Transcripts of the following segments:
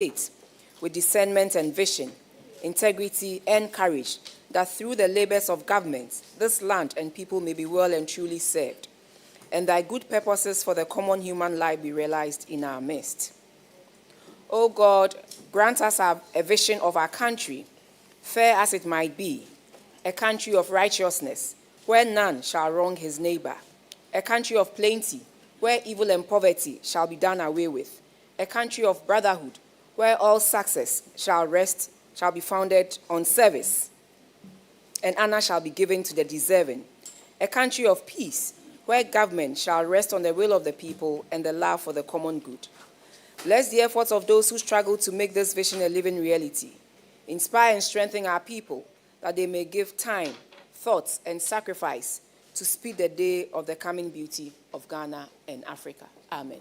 state with discernment and vision, integrity and courage, that through the labors of government, this land and people may be well and truly served, and thy good purposes for the common human life be realized in our midst. O God, grant us a vision of our country, fair as it might be, a country of righteousness, where none shall wrong his neighbor, a country of plenty, where evil and poverty shall be done away with, a country of brotherhood, where all success shall be founded on service, and honor shall be given to the deserving, a country of peace, where government shall rest on the will of the people and the love for the common good. Bless the efforts of those who struggle to make this vision a living reality. Inspire and strengthen our people, that they may give time, thoughts, and sacrifice to speed the day of the coming beauty of Ghana and Africa. Amen.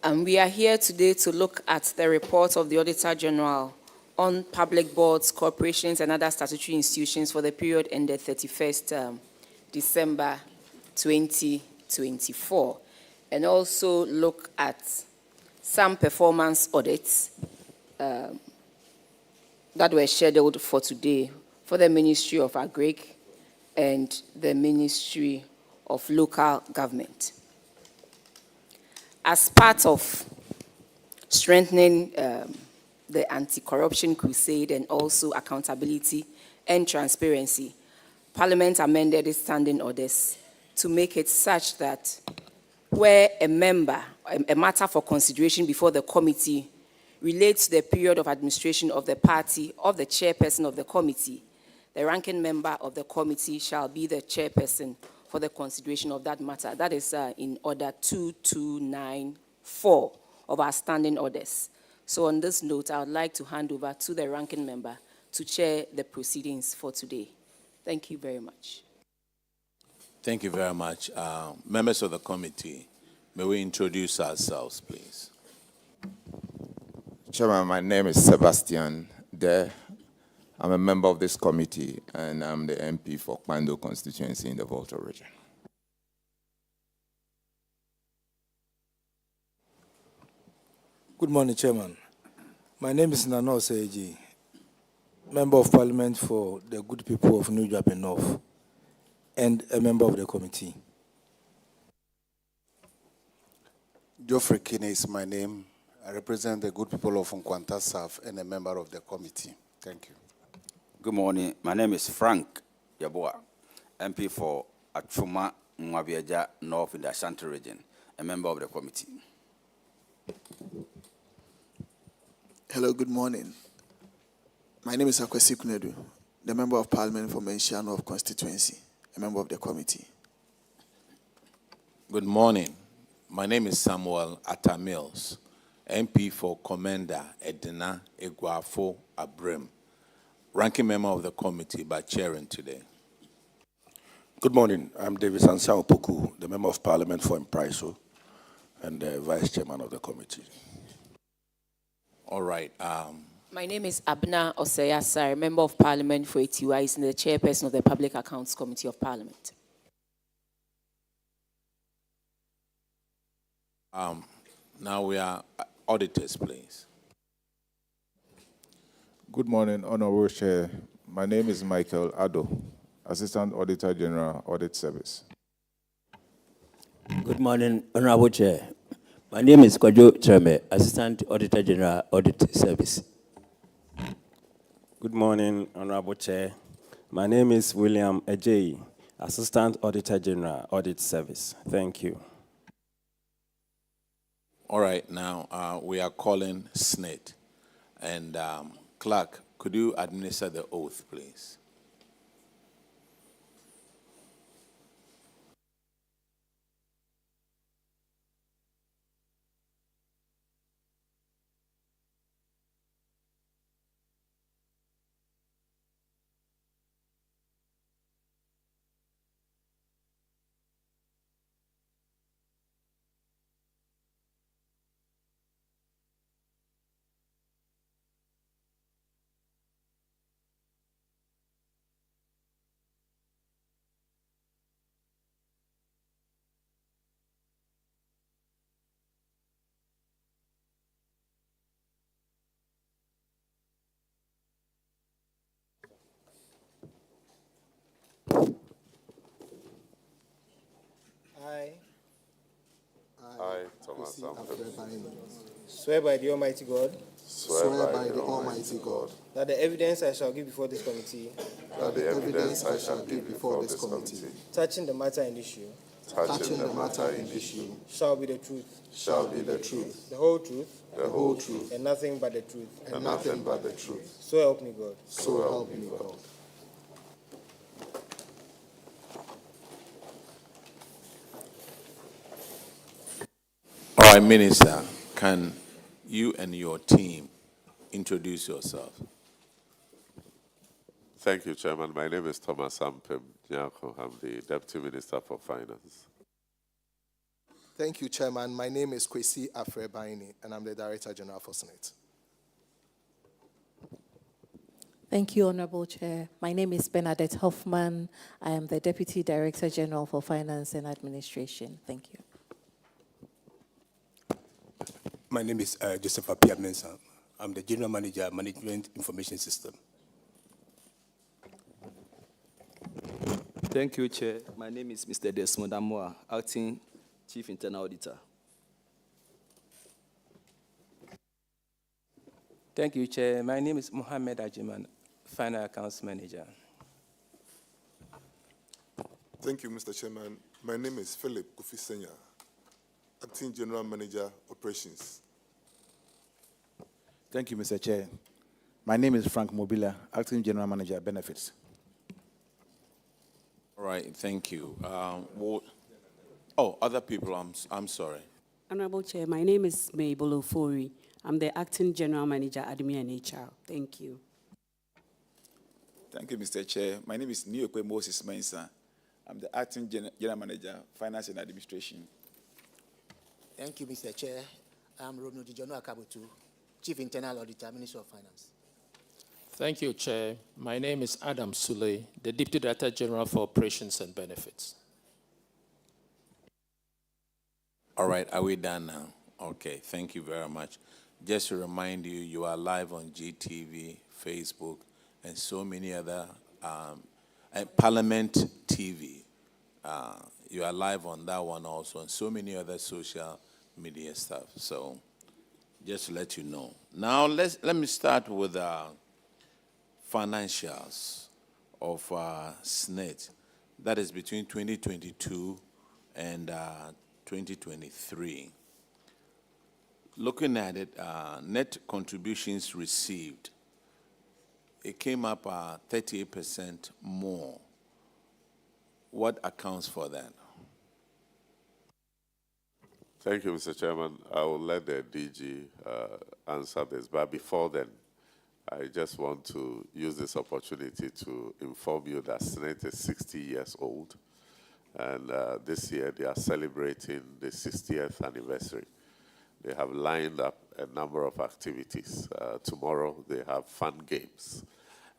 And we are here today to look at the report of the Auditor General on public boards, corporations, and other statutory institutions for the period ended 31st December 2024, and also look at some performance audits that were scheduled for today for the Ministry of Agric and the Ministry of Local Government. As part of strengthening the anti-corruption crusade and also accountability and transparency, Parliament amended its standing orders to make it such that where a matter for consideration before the committee relates to the period of administration of the party of the chairperson of the committee, the ranking member of the committee shall be the chairperson for the consideration of that matter. That is in order 2294 of our standing orders. So on this note, I would like to hand over to the ranking member to chair the proceedings for today. Thank you very much. Thank you very much. Members of the committee, may we introduce ourselves, please? Chairman, my name is Sebastian De. I'm a member of this committee, and I'm the MP for Kpando constituency in the Volta region. Good morning, Chairman. My name is Nano Seiji, Member of Parliament for the good people of New Japan North, and a member of the committee. Geoffrey Kinney is my name. I represent the good people of Nkwanta South and a member of the committee. Thank you. Good morning. My name is Frank Yaboa, MP for Achuma Mwabiaja North in the Ashanti region, a member of the committee. Hello, good morning. My name is Akwesi Kunedu, the member of Parliament for Menchia North constituency, a member of the committee. Good morning. My name is Samuel Atta Mills, MP for Commander Edina Eguafo Abrem, ranking member of the committee but chairing today. Good morning. I'm David Sansao Poku, the member of Parliament for Mpraiso and the vice chairman of the committee. All right. My name is Abna Oseyasar, member of Parliament for Etiwais and the chairperson of the Public Accounts Committee of Parliament. Now we are auditors, please. Good morning, Honorable Chair. My name is Michael Addo, Assistant Auditor General, Audit Service. Good morning, Honorable Chair. My name is Kwajo Treme, Assistant Auditor General, Audit Service. Good morning, Honorable Chair. My name is William Ejei, Assistant Auditor General, Audit Service. Thank you. All right, now we are calling SNIT. And clerk, could you administer the oath, please? Afaini. Swear by the Almighty God Swear by the Almighty God that the evidence I shall give before this committee that the evidence I shall give before this committee touching the matter in issue touching the matter in issue shall be the truth, shall be the truth, the whole truth, the whole truth, and nothing but the truth. and nothing but the truth. So help me God. So help me God. All right, Minister, can you and your team introduce yourself? Thank you, Chairman. My name is Thomas Ampem Nyako. I'm the Deputy Minister for Finance. Thank you, Chairman. My name is Kwesi Afrebaini, and I'm the Director General for Senate. Thank you, Honorable Chair. My name is Bernadette Hoffman. I am the Deputy Director General for Finance and Administration. Thank you. My name is Joseph Apia Mensah. I'm the General Manager, Management Information System. Thank you, Chair. My name is Mr. Desmond Amoa, Acting Chief Internal Auditor. Thank you, Chair. My name is Mohammed Ajiman, Final Accounts Manager. Thank you, Mr. Chairman. My name is Philip Kufisenya, Acting General Manager, Operations. Thank you, Mr. Chair. My name is Frank Mobila, Acting General Manager, Benefits. All right, thank you. Other people, I'm sorry. Honorable Chair, my name is Mabel Ofori. I'm the Acting General Manager, Admin and HR. Thank you. Thank you, Mr. Chair. My name is Niokwe Moses Mensah. I'm the Acting General Manager, Finance and Administration. Thank you, Mr. Chair. I'm Romeo Dijono Akabutu, Chief Internal Auditor, Minister of Finance. Thank you, Chair. My name is Adam Sule, the Deputy Director General for Operations and Benefits. All right, are we done now? Okay, thank you very much. Just to remind you, you are live on GTV, Facebook, and so many other, Parliament TV. You are live on that one also, and so many other social media stuff. So just to let you know. Now, let me start with financials of SNET. That is between 2022 and 2023. Looking at it, net contributions received, it came up 38% more. What accounts for that? Thank you, Mr. Chairman. I will let the DG answer this. But before then, I just want to use this opportunity to inform you that Senate is 60 years old. And this year, they are celebrating the 60th anniversary. They have lined up a number of activities. Tomorrow, they have fun games.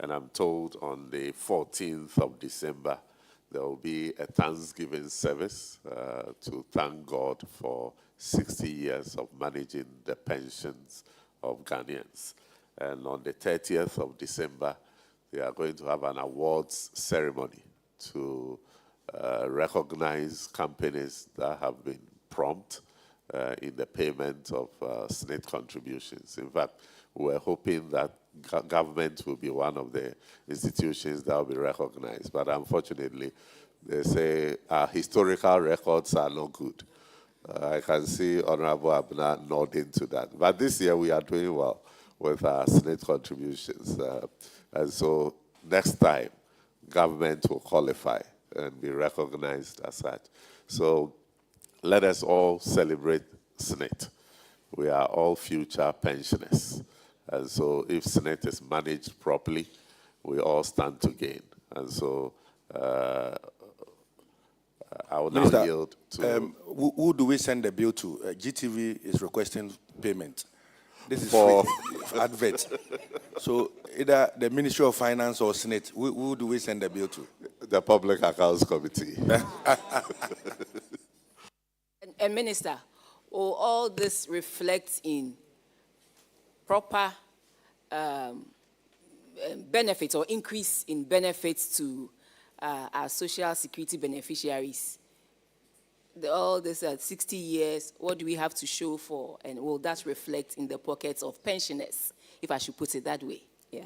And I'm told on the 14th of December, there will be a Thanksgiving service to thank God for 60 years of managing the pensions of Ghanaians. And on the 30th of December, they are going to have an awards ceremony to recognize companies that have been prompt in the payment of SNET contributions. In fact, we're hoping that government will be one of the institutions that will be recognized. But unfortunately, they say our historical records are not good. I can see Honorable Abner nodding to that. But this year, we are doing well with our SNET contributions. And so next time, government will qualify and be recognized as such. So let us all celebrate SNET. We are all future pensioners. And so if SNET is managed properly, we all stand to gain. And so I will now Minister, yield to... who do we send the bill to? GTV is requesting payment. This is For- for advert. So either the Ministry of Finance or Senate, who do we send the bill to? The Public Accounts Committee. And Minister, will all this reflect in proper benefits or increase in benefits to our social security beneficiaries all this 60 years, what do we have to show for? And will that reflect in the pockets of pensioners, if I should put it that way? Yeah.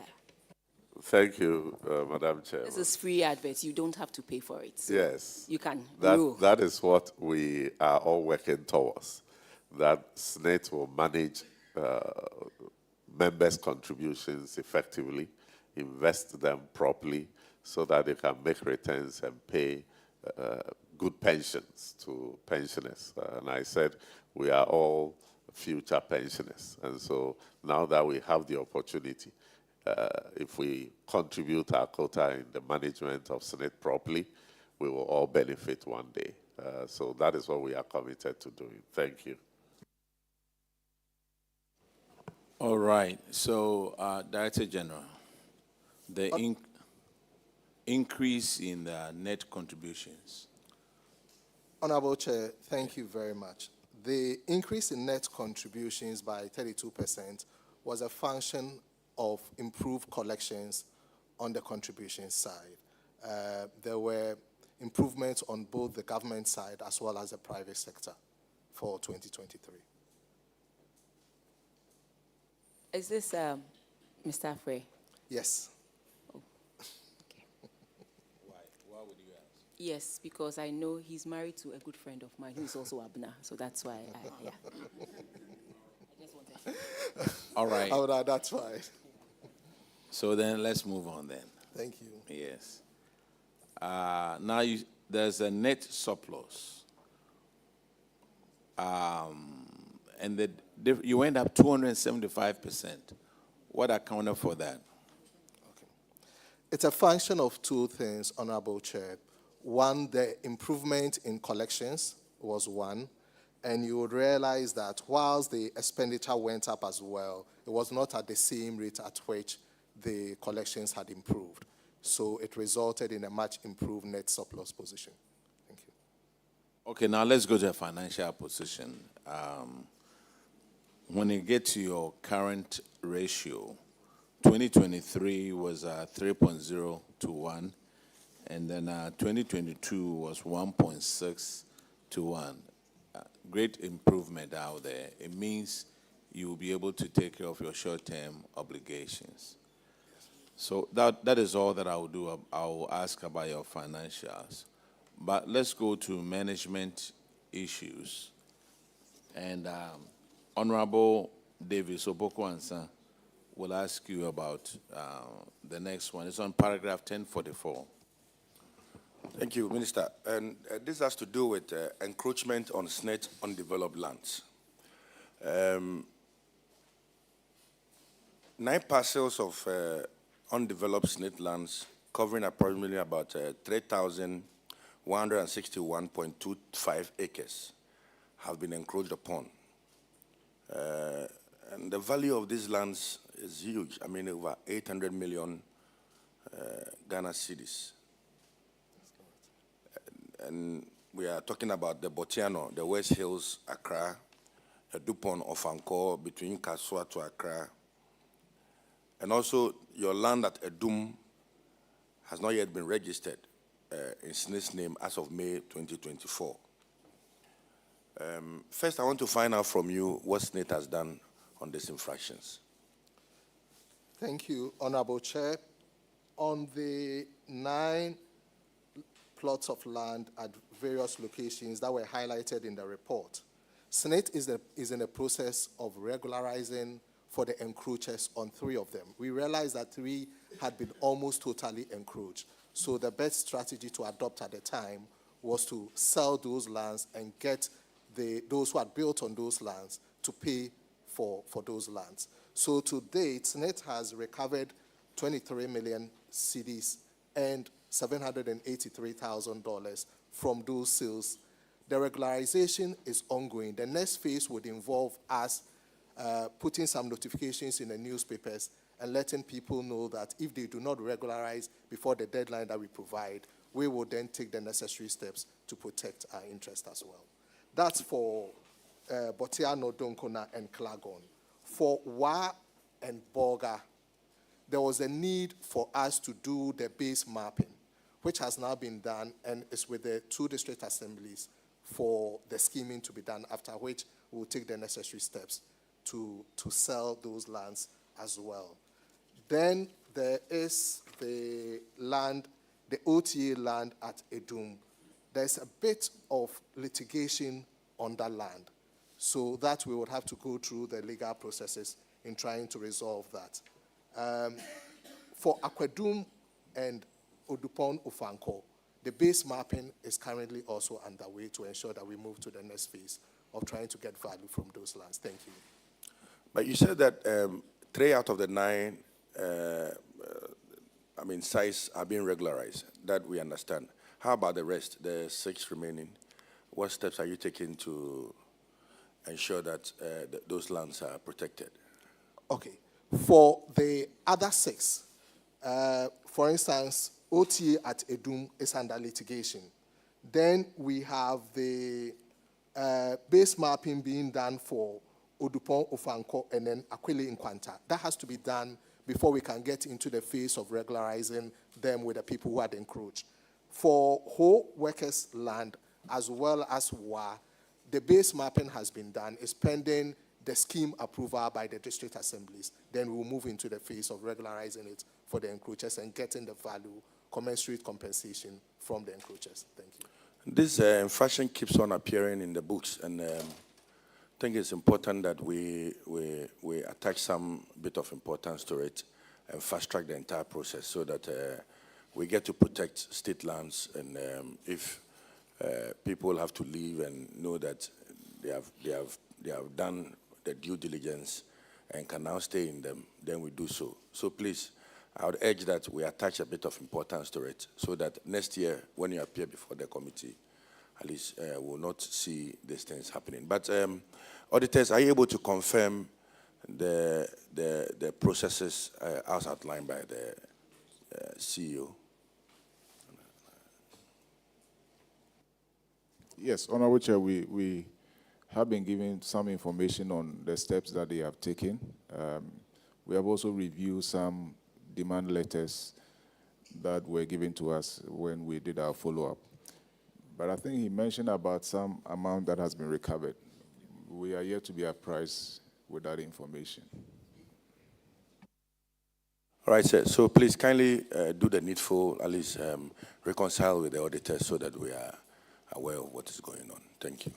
Thank you, Madam Chair. This is free advert. You don't have to pay for it. So Yes. you can grow. That is what we are all working towards, that SNET will manage members' contributions effectively, invest them properly so that they can make returns and pay good pensions to pensioners. And I said we are all future pensioners. And so now that we have the opportunity, if we contribute our quota in the management of SNET properly, we will all benefit one day. So that is what we are committed to doing. Thank you. All right. So, Director General, the increase in the net contributions. Honorable Chair, thank you very much. The increase in net contributions by 32% was a function of improved collections on the contribution side. There were improvements on both the government side as well as the private sector for 2023. Is this Mr. Afre? Yes. Oh, okay. Why would you ask? Yes, because I know he's married to a good friend of mine who's also Abna, so that's why yeah. I just wanted. All right. Oh, that's fine. So then let's move on then. Thank you. Yes. Now there's a net surplus. And you went up 275%. What accounted for that? Okay. It's a function of two things, Honorable Chair. One, the improvement in collections was one. And you would realize that whilst the expenditure went up as well, it was not at the same rate at which the collections had improved. So it resulted in a much improved net surplus position. Thank you. Okay, now let's go to a financial position. When you get to your current ratio, 2023 was 3.0 to 1, and then 2022 was 1.6 to 1. Great improvement out there. It means you will be able to take care of your short-term obligations. So that is all that I will do. I will ask about your financials. But let's go to management issues. And Honorable Davis Oboko-Ansah will ask you about the next one. It's on paragraph 1044. Thank you, Minister. And this has to do with encroachment on SNET undeveloped lands. 9 parcels of undeveloped SNET lands covering approximately about 3,161.25 acres have been encroached upon. And the value of these lands is huge. I mean, over 800 million Ghana cedis. And we are talking about the Botiano, the West Hills, Accra, the Dupont of Angkor between Kasua to Accra. And also, your land at Edum has not yet been registered in SNET's name as of May 2024. First, I want to find out from you what SNET has done on these infractions. Thank you, Honorable Chair. On the 9 plots of land at various locations that were highlighted in the report, SNET is in the process of regularizing for the encroachers on 3 of them. We realized that 3 had been almost totally encroached. So the best strategy to adopt at the time was to sell those lands and get those who had built on those lands to pay for those lands. So to date, SNET has recovered 23 million cedis and $783,000 from those sales. The regularization is ongoing. The next phase would involve us putting some notifications in the newspapers and letting people know that if they do not regularize before the deadline that we provide, we will then take the necessary steps to protect our interest as well. That's for Botiano, Donkona, and Klagon. For Wa and Bolga, there was a need for us to do the base mapping, which has now been done and is with the 2 district assemblies for the scheming to be done, after which we'll take the necessary steps to sell those lands as well. Then there is the land, the OTA land at Edum. There's a bit of litigation on that land, so that we would have to go through the legal processes in trying to resolve that. For Aquadum and Odupon Ufanko, the base mapping is currently also underway to ensure that we move to the next phase of trying to get value from those lands. Thank you. But you said that 3 out of the 9 sites are being regularized. That we understand. How about the rest, the 6 remaining? What steps are you taking to ensure that those lands are protected? Okay. For the other 6, for instance, OTA at Edum is under litigation. Then we have the base mapping being done for Odupon Ufanko and then Aquile Nkwanta. That has to be done before we can get into the phase of regularizing them with the people who had encroached. For Ho Workers' Land, as well as WA, the base mapping has been done. It's pending the scheme approval by the district assemblies. Then we'll move into the phase of regularizing it for the encroachers and getting the value, commensurate compensation from the encroachers. Thank you. This infraction keeps on appearing in the books, and I think it's important that we attach some bit of importance to it and fast-track the entire process so that we get to protect state lands, and if people have to leave and know that they have done the due diligence and can now stay in them, then we do so. So please, I would urge that we attach a bit of importance to it so that next year, when you appear before the committee, at least we'll not see these things happening. But auditors, are you able to confirm the processes as outlined by the CEO? Yes, Honorable Chair, we have been given some information on the steps that they have taken. We have also reviewed some demand letters that were given to us when we did our follow-up. But I think he mentioned about some amount that has been recovered. We are yet to be apprised with that information. All right, sir. So please kindly do the needful, at least reconcile with the auditors so that we are aware of what is going on. Thank you.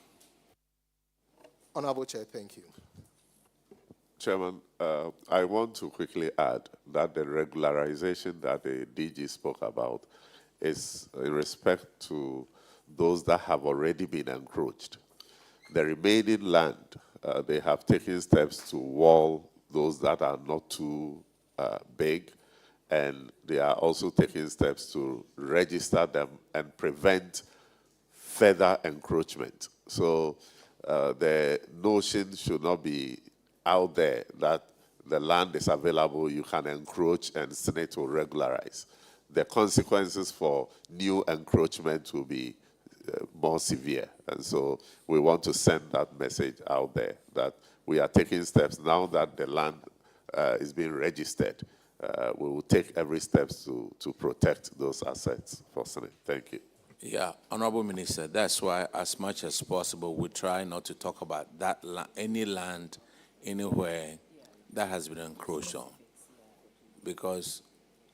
Honorable Chair, thank you. Chairman, I want to quickly add that the regularization that the DG spoke about is in respect to those that have already been encroached. The remaining land, they have taken steps to wall those that are not too big, and they are also taking steps to register them and prevent further encroachment. So the notion should not be out there that the land is available, you can encroach and Senate will regularize. The consequences for new encroachment will be more severe. And so we want to send that message out there that we are taking steps now that the land is being registered. We will take every step to protect those assets for Senate. Thank you. Yeah, Honorable Minister, that's why as much as possible we try not to talk about that any land anywhere that has been encroached on. Because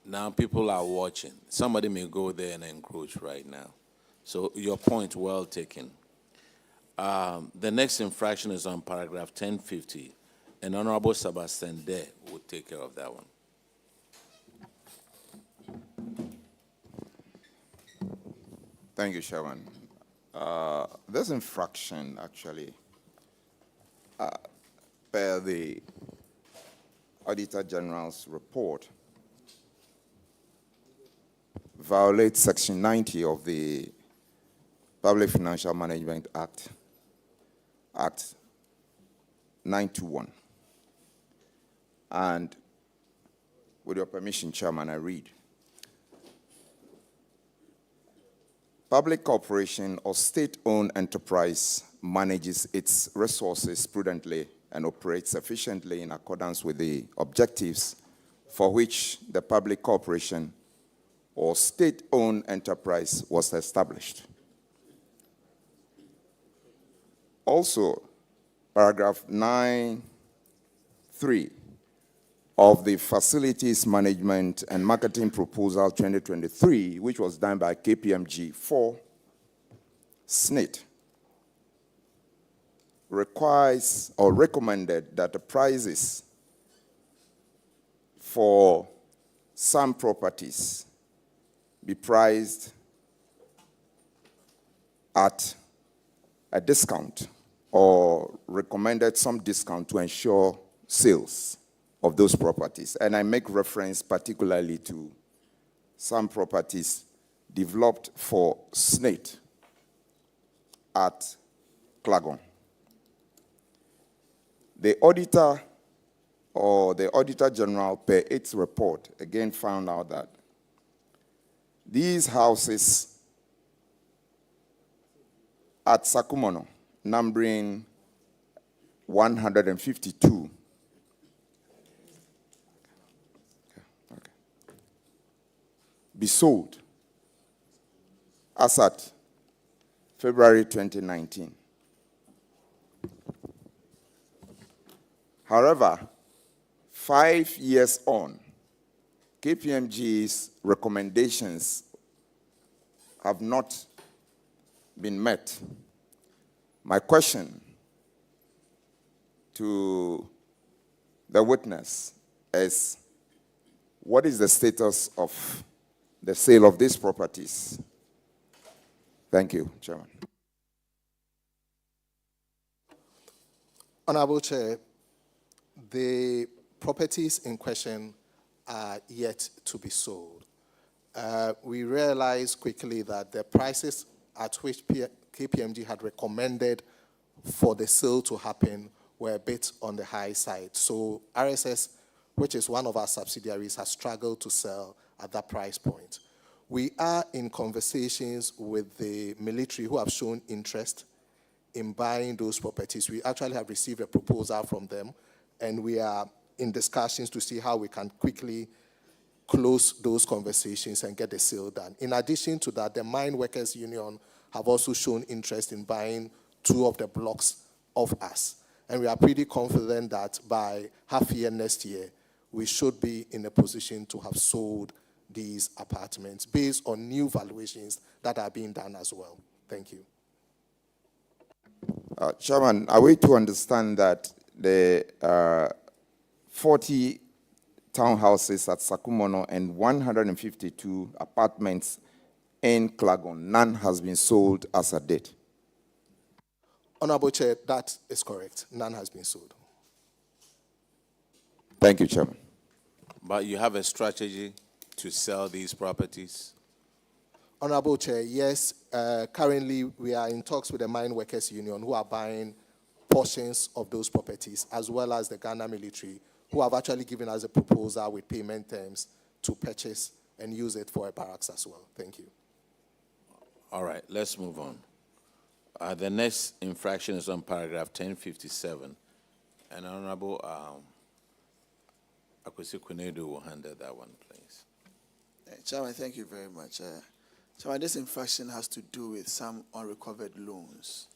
now people are watching. Somebody may go there and encroach right now. So your point well taken. The next infraction is on paragraph 1050, and Honorable Sebastian Dare will take care of that one. Thank you, Chairman. This infraction actually, per the Auditor General's report, violates Section 90 of the Public Financial Management Act 921. And with your permission, Chairman, I read. Public corporation or state-owned enterprise manages its resources prudently and operates efficiently in accordance with the objectives for which the public corporation or state-owned enterprise was established. Also, paragraph 9.3 of the Facilities Management and Marketing Proposal 2023, which was done by KPMG for SNIT, requires or recommended that the prices for some properties be priced at a discount, or recommended some discount to ensure sales of those properties. And I make reference particularly to some properties developed for SNIT at Klagon. The auditor or the Auditor General, per its report, again found out that these houses at Sakumono, numbering 152, be sold as at February 2019. However, 5 years on, KPMG's recommendations have not been met. My question to the witness is, what is the status of the sale of these properties? Thank you, Chairman. Honorable Chair, the properties in question are yet to be sold. We realized quickly that the prices at which KPMG had recommended for the sale to happen were a bit on the high side. So RSS, which is one of our subsidiaries, has struggled to sell at that price point. We are in conversations with the military who have shown interest in buying those properties. We actually have received a proposal from them, and we are in discussions to see how we can quickly close those conversations and get the sale done. In addition to that, the Mine Workers Union have also shown interest in buying 2 of the blocks of us. And we are pretty confident that by half year next year, we should be in a position to have sold these apartments based on new valuations that are being done as well. Thank you. Chairman, are we to understand that the 40 townhouses at Sakumono and 152 apartments in Klagon, none has been sold as a date? Honorable Chair, that is correct. None has been sold. Thank you, Chairman. But you have a strategy to sell these properties? Honorable Chair, yes. Currently, we are in talks with the Mine Workers Union, who are buying portions of those properties, as well as the Ghana military, who have actually given us a proposal with payment terms to purchase and use it for a barracks as well. Thank you. All right, let's move on. The next infraction is on paragraph 1057. And Honorable Akwesi Kwenedo will handle that one, please. Chairman, thank you very much. Chairman, this infraction has to do with some unrecovered loans.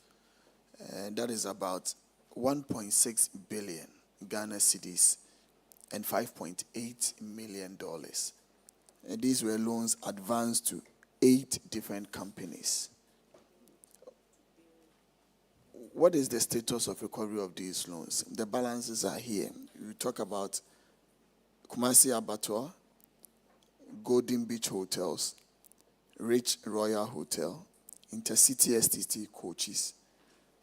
That is about 1.6 billion Ghana cedis and $5.8 million. And these were loans advanced to 8 different companies. What is the status of recovery of these loans? The balances are here. We talk about Kumasi Abattoir, Golden Beach Hotels, Rich Royal Hotel, Intercity STT Coaches,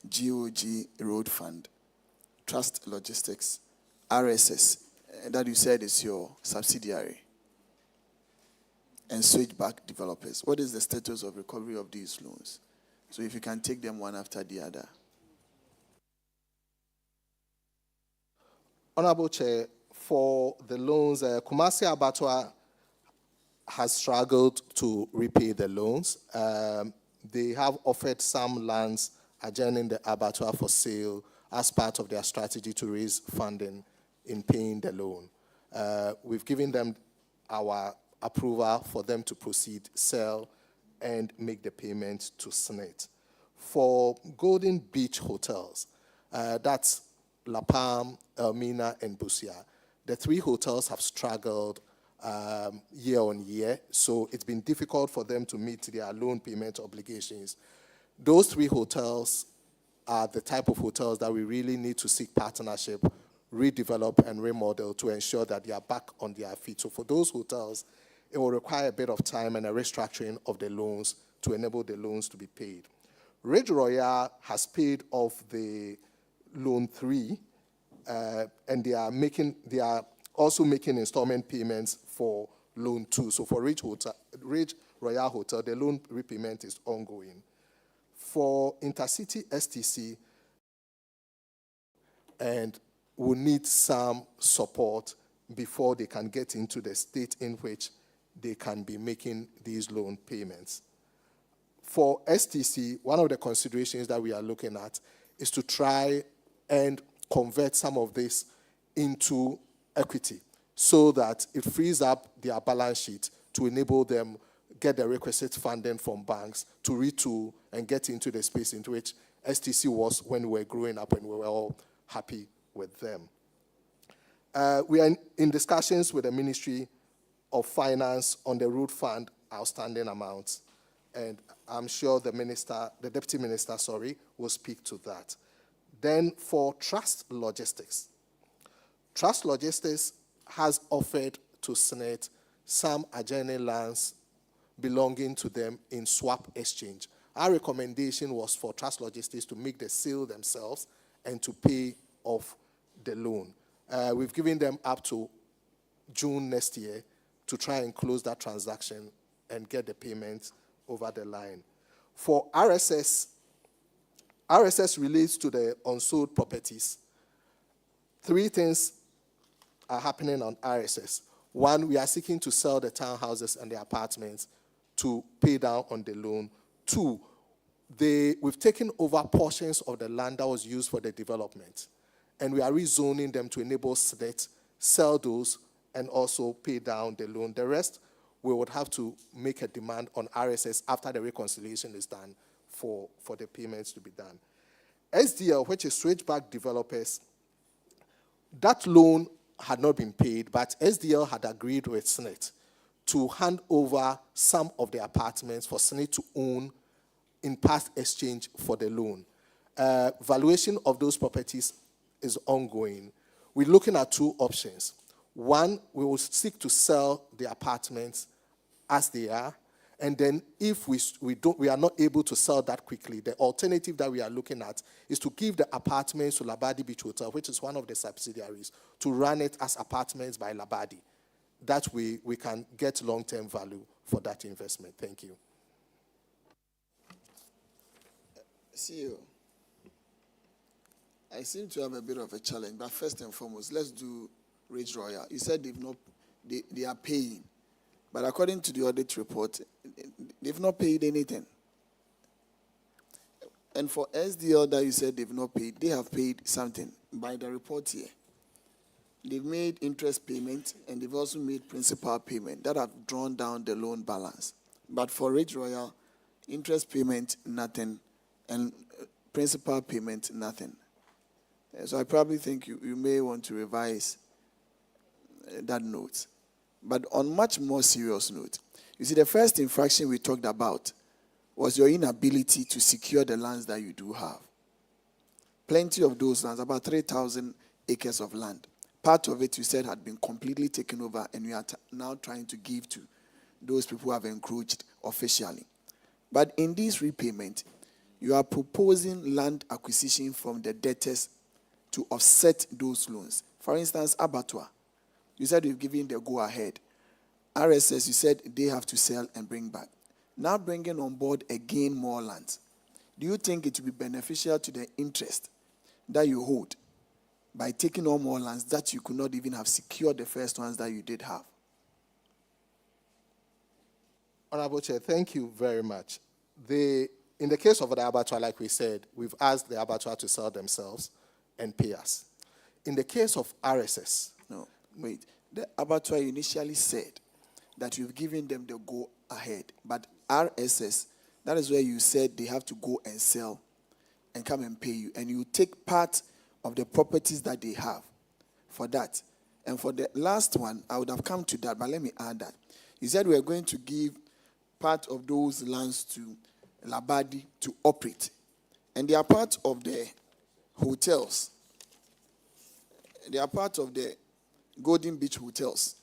GOG Road Fund, Trust Logistics, RSS, that you said is your subsidiary, and Switchback Developers. What is the status of recovery of these loans? So if you can take them one after the other. Honorable Chair, for the loans, Kumasi Abattoir has struggled to repay the loans. They have offered some lands adjoining the abattoir for sale as part of their strategy to raise funding in paying the loan. We've given them our approval for them to proceed, sell, and make the payment to SNIT. For Golden Beach hotels, that's La Palm, Elmina, and Busia, the 3 hotels have struggled year on year, so it's been difficult for them to meet their loan payment obligations. Those 3 hotels are the type of hotels that we really need to seek partnership, redevelop, and remodel to ensure that they are back on their feet. So for those hotels, it will require a bit of time and a restructuring of the loans to enable the loans to be paid. Ridge Royale has paid off the loan 3, and they are also making installment payments for loan 2. So for Ridge Royale Hotel, the loan repayment is ongoing. For Intercity STC, and will need some support before they can get into the state in which they can be making these loan payments. For STC, one of the considerations that we are looking at is to try and convert some of this into equity so that it frees up their balance sheet to enable them get the requisite funding from banks to retool and get into the space into which STC was when we were growing up and we were all happy with them. We are in discussions with the Ministry of Finance on the road fund outstanding amounts, and I'm sure the Deputy Minister, will speak to that. Then for Trust Logistics has offered to SNET some adjoining lands belonging to them in swap exchange. Our recommendation was for Trust Logistics to make the sale themselves and to pay off the loan. We've given them up to June next year to try and close that transaction and get the payment over the line. For RSS relates to the unsold properties. 3 things are happening on RSS. 1, we are seeking to sell the townhouses and the apartments to pay down on the loan. 2, we've taken over portions of the land that was used for the development, and we are rezoning them to enable SNET sell those and also pay down the loan. The rest, we would have to make a demand on RSS after the reconciliation is done for the payments to be done. SDL, which is Switchback Developers, that loan had not been paid, but SDL had agreed with SNET to hand over some of the apartments for SNET to own in past exchange for the loan. Valuation of those properties is ongoing. We're looking at 2 options. 1, we will seek to sell the apartments as they are, and then if we are not able to sell that quickly, the alternative that we are looking at is to give the apartments to Labadi Beach Hotel, which is one of the subsidiaries, to run it as apartments by Labadi. That way, we can get long-term value for that investment. Thank you. CEO, I seem to have a bit of a challenge, but first and foremost, let's do Ridge Royale. You said they are paying, but according to the audit report, they've not paid anything. And for SDL that you said they've not paid, they have paid something by the report here. They've made interest payment, and they've also made principal payment that have drawn down the loan balance. But for Ridge Royale, interest payment, nothing, and principal payment, nothing. So I probably think you may want to revise that note. But on much more serious note, you see, the first infraction we talked about was your inability to secure the lands that you do have. Plenty of those lands, about 3,000 acres of land. Part of it, you said, had been completely taken over, and we are now trying to give to those people who have encroached officially. But in this repayment, you are proposing land acquisition from the debtors to offset those loans. For instance, Abattoir, you said you've given the go-ahead. RSS, you said they have to sell and bring back. Now bringing on board again more lands. Do you think it will be beneficial to the interest that you hold by taking on more lands that you could not even have secured the first ones that you did have? Honorable Chair, thank you very much. In the case of the abattoir, like we said, we've asked the abattoir to sell themselves and pay us. In the case of RSS... No, wait. The abattoir initially said that you've given them the go-ahead, but RSS That is where you said they have to go and sell and come and pay you. And you take part of the properties that they have for that. And for the last one, I would have come to that, but let me add that. You said we are going to give part of those lands to Labadi to operate. And they are part of the hotels. They are part of the Golden Beach hotels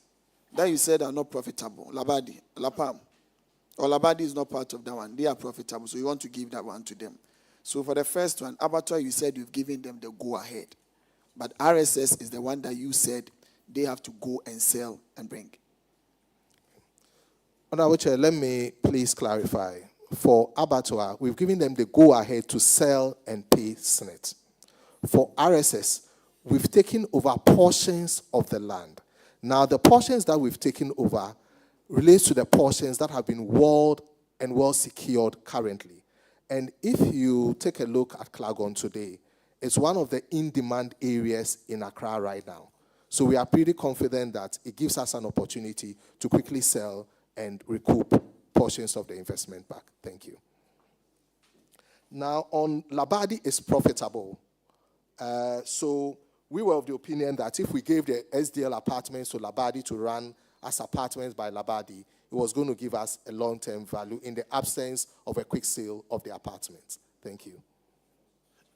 that you said are not profitable. Labadi, Lapam. Or Labadi is not part of that one. They are profitable, so you want to give that one to them. So for the first one, Abattoir, you said you've given them the go-ahead. But RSS is the one that you said they have to go and sell and bring. Honorable Chair, let me please clarify. For Abattoir, we've given them the go-ahead to sell and pay SNET. For RSS, we've taken over portions of the land. Now, the portions that we've taken over relates to the portions that have been walled and well secured currently. And if you take a look at Klagon today, it's one of the in-demand areas in Accra right now. So we are pretty confident that it gives us an opportunity to quickly sell and recoup portions of the investment back. Thank you. Now, on Labadi is profitable. So we were of the opinion that if we gave the SDL apartments to Labadi to run as apartments by Labadi, it was going to give us a long-term value in the absence of a quick sale of the apartments. Thank you.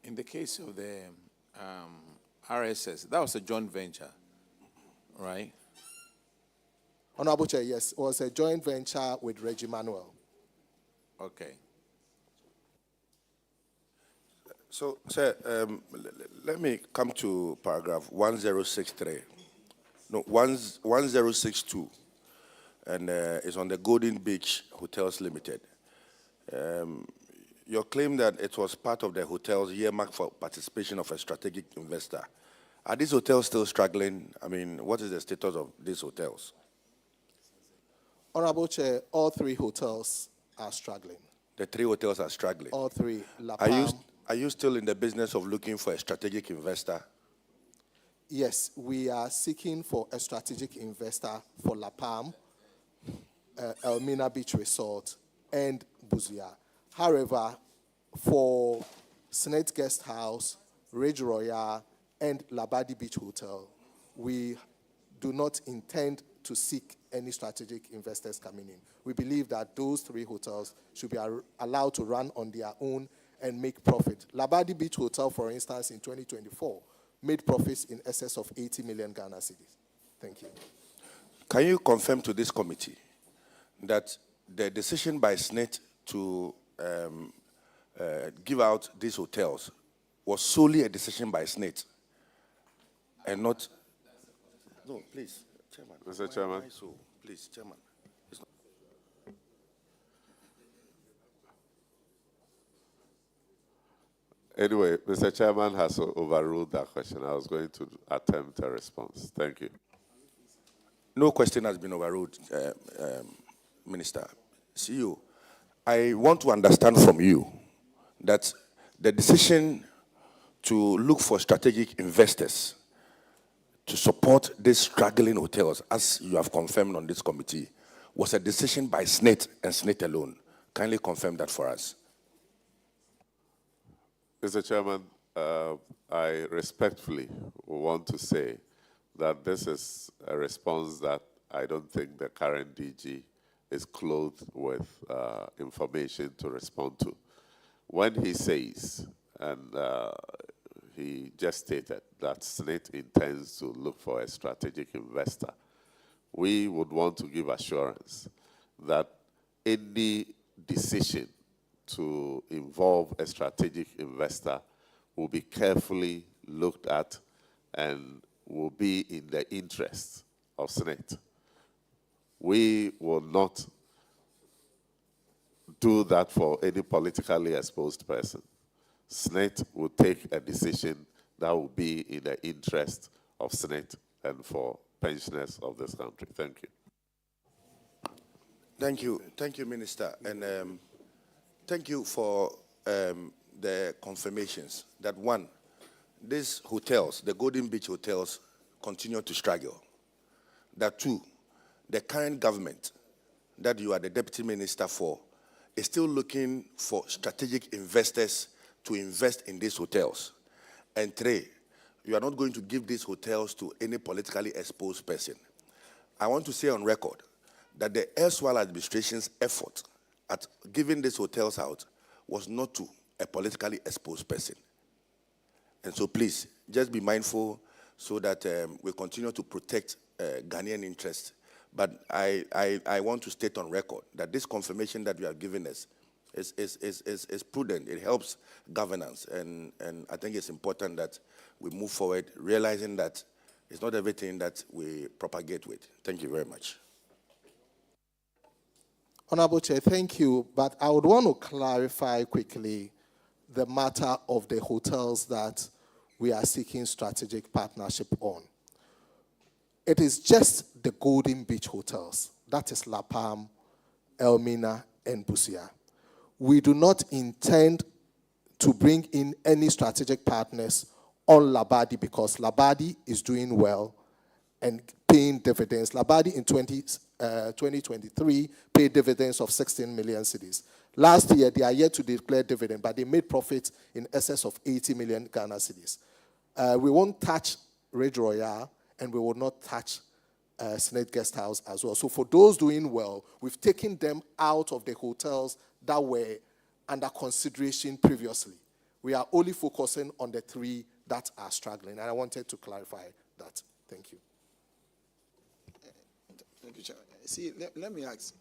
In the case of the RSS, that was a joint venture, right? Honorable Chair, yes, it was a joint venture with Reggie Manuel. Okay. So, sir, let me come to paragraph 1063. No, 1062. And it's on the Golden Beach Hotels Limited. Your claim that it was part of the hotels earmarked for participation of a strategic investor. Are these hotels still struggling? I mean, what is the status of these hotels? Honorable Chair, all three hotels are struggling. The three hotels are struggling. All three. La Palm. Are you still in the business of looking for a strategic investor? Yes, we are seeking for a strategic investor for La Palm, Elmina Beach Resort, and Busia. However, for Senate Guest House, Ridge Royale, and Labadi Beach Hotel, we do not intend to seek any strategic investors coming in. We believe that those three hotels should be allowed to run on their own and make profit. Labadi Beach Hotel, for instance, in 2024, made profits in excess of 80 million Ghana cedis. Thank you. Can you confirm to this committee that the decision by SNET to give out these hotels was solely a decision by SNET and not... No, please, Chairman. Mr. Chairman. So, please, Chairman. Anyway, Mr. Chairman has overruled that question. I was going to attempt a response. Thank you. No question has been overruled, Minister. CEO, I want to understand from you that the decision to look for strategic investors to support these struggling hotels, as you have confirmed on this committee, was a decision by SNET and SNET alone. Kindly confirm that for us. Mr. Chairman, I respectfully want to say that this is a response that I don't think the current DG is clothed with information to respond to. When he says, and he just stated that SNET intends to look for a strategic investor, we would want to give assurance that any decision to involve a strategic investor will be carefully looked at and will be in the interest of SNET. We will not do that for any politically exposed person. SNET will take a decision that will be in the interest of SNET and for pensioners of this country. Thank you. Thank you, Minister. And thank you for the confirmations that, one, these hotels, the Golden Beach hotels, continue to struggle. That, two, the current government that you are the deputy minister for is still looking for strategic investors to invest in these hotels. And 3, you are not going to give these hotels to any politically exposed person. I want to say on record that the erstwhile administration's effort at giving these hotels out was not to a politically exposed person. And so please, just be mindful so that we continue to protect Ghanaian interests. But I want to state on record that this confirmation that you have given us is prudent. It helps governance. And I think it's important that we move forward, realizing that it's not everything that we propagate with. Thank you very much. Honorable Chair, thank you. But I would want to clarify quickly the matter of the hotels that we are seeking strategic partnership on. It is just the Golden Beach hotels. That is La Palm, Elmina, and Busia. We do not intend to bring in any strategic partners on Labadi because Labadi is doing well and paying dividends. Labadi in 2023 paid dividends of 16 million cedis. Last year, they are yet to declare dividend, but they made profits in excess of 80 million Ghana cedis. We won't touch Ridge Royale, and we will not touch Senate Guest House as well. So for those doing well, we've taken them out of the hotels that were under consideration previously. We are only focusing on the 3 that are struggling, and I wanted to clarify that. Thank you. Thank you, Chair. See, let me ask.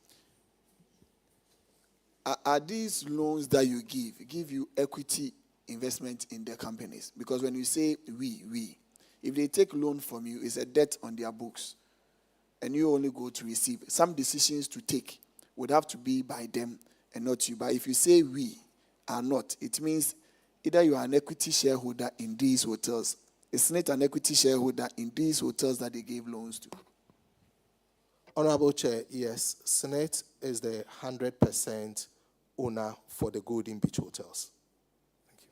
Are these loans that you give you equity investment in the companies? Because when you say we, if they take loan from you, it's a debt on their books, and you only go to receive. Some decisions to take would have to be by them and not you. But if you say we are not, it means either you are an equity shareholder in these hotels. It's not an equity shareholder in these hotels that they gave loans to. Honorable Chair, yes, Senate is the 100% owner for the Golden Beach hotels. Thank you.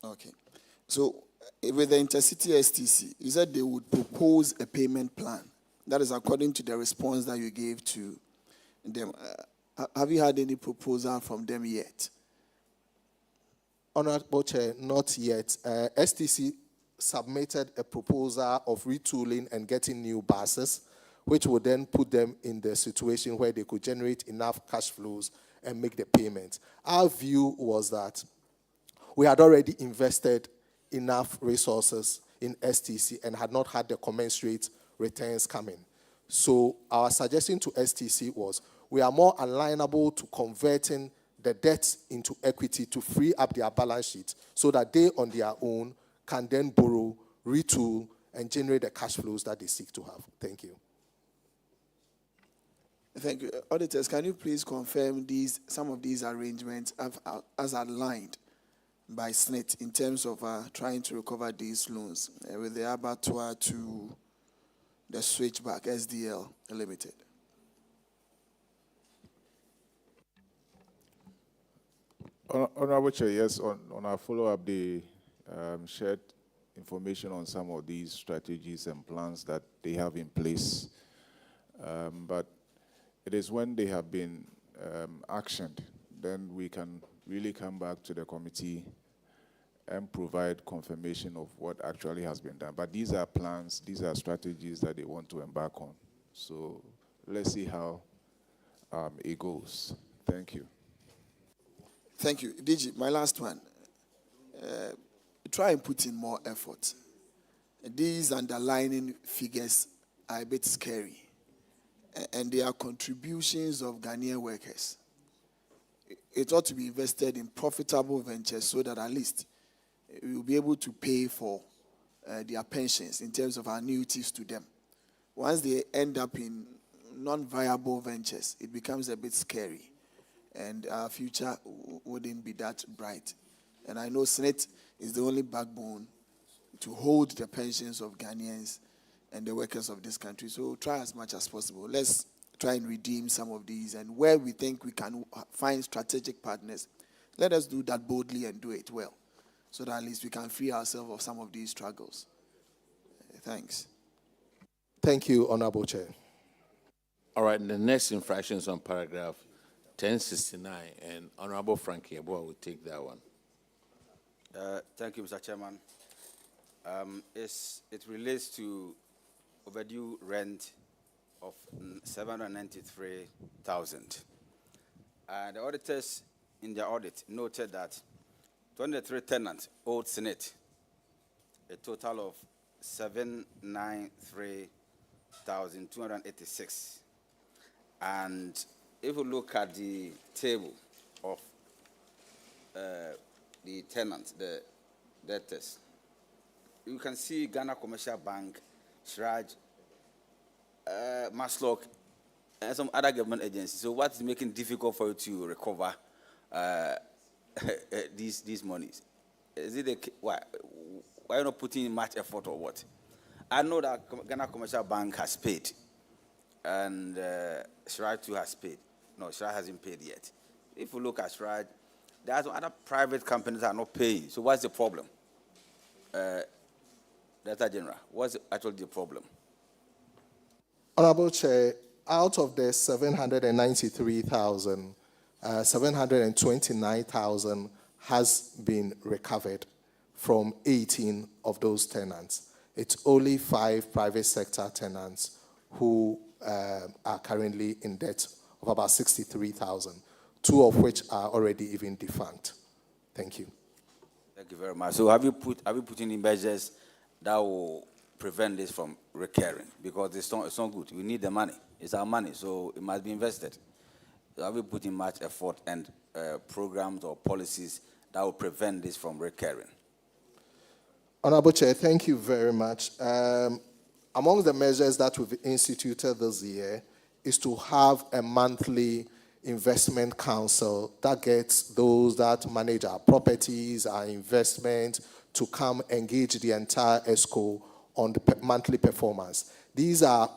Okay. So with the Intercity STC, you said they would propose a payment plan. That is according to the response that you gave to them. Have you had any proposal from them yet? Honorable Chair, not yet. STC submitted a proposal of retooling and getting new buses, which would then put them in the situation where they could generate enough cash flows and make the payment. Our view was that we had already invested enough resources in STC and had not had the commensurate returns coming. So our suggestion to STC was we are more alignable to converting the debt into equity to free up their balance sheet so that they on their own can then borrow, retool, and generate the cash flows that they seek to have. Thank you. Thank you. Auditors, can you please confirm some of these arrangements as outlined by SNET in terms of trying to recover these loans with the abattoir to the switchback, SDL Limited? Honorable Chair, yes, on our follow-up, they shared information on some of these strategies and plans that they have in place. But it is when they have been actioned, then we can really come back to the committee and provide confirmation of what actually has been done. But these are plans, these are strategies that they want to embark on. So let's see how it goes. Thank you. Thank you. DG, my last one. Try and put in more effort. These underlying figures are a bit scary, and they are contributions of Ghanaian workers. It ought to be invested in profitable ventures so that at least we will be able to pay for their pensions in terms of annuities to them. Once they end up in non-viable ventures, it becomes a bit scary, and our future wouldn't be that bright. And I know Senate is the only backbone to hold the pensions of Ghanaians and the workers of this country. So try as much as possible. Let's try and redeem some of these. And where we think we can find strategic partners, let us do that boldly and do it well, so that at least we can free ourselves of some of these struggles. Thanks. Thank you, Honorable Chair. All right, the next infraction is on paragraph 1069, and Honorable Frankie Eboa will take that one. Thank you, Mr. Chairman. It relates to overdue rent of 793,000. The auditors in their audit noted that 23 tenants owed Senate a total of 793,286. And if you look at the table of the tenants, the debtors, you can see Ghana Commercial Bank, Shraj, Maslock, and some other government agencies. So what is making it difficult for you to recover these monies? Is it why are you not putting in much effort or what? I know that Ghana Commercial Bank has paid, and Shraj too has paid. No, Shraj hasn't paid yet. If you look at Shraj, there are some other private companies that are not paying. So what's the problem? Director General, what's actually the problem? Honorable Chair, out of the 793,000, 729,000 has been recovered from 18 of those tenants. It's only 5 private sector tenants who are currently in debt of about 63,000, 2 of which are already even defunct. Thank you. Thank you very much. So have you put in measures that will prevent this from recurring? Because it's not good. We need the money. It's our money, so it must be invested. So have you put in much effort and programs or policies that will prevent this from recurring? Honorable Chair, thank you very much. Among the measures that we've instituted this year is to have a monthly investment council that gets those that manage our properties, our investment, to come engage the entire ESCO on the monthly performance. These are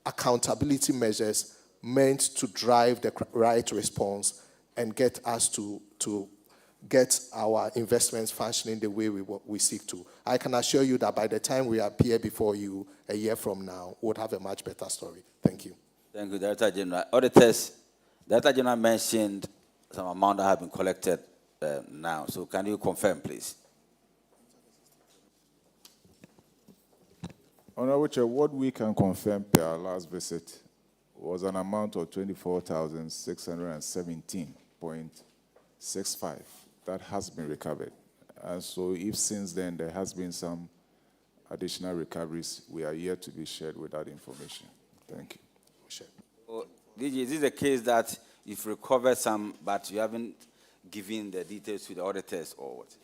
accountability measures meant to drive the right response and get us to get our investments functioning the way we seek to. I can assure you that by the time we appear before you a year from now, we'll have a much better story. Thank you. Thank you, Director General. Auditors, Director General mentioned some amount that have been collected now. So can you confirm, please? Honorable Chair, what we can confirm per our last visit was an amount of 24,617.65 that has been recovered. And so if since then there has been some additional recoveries, we are yet to be shared with that information. Thank you. Oh, DG, is this the case that you've recovered some, but you haven't given the details to the auditors or what?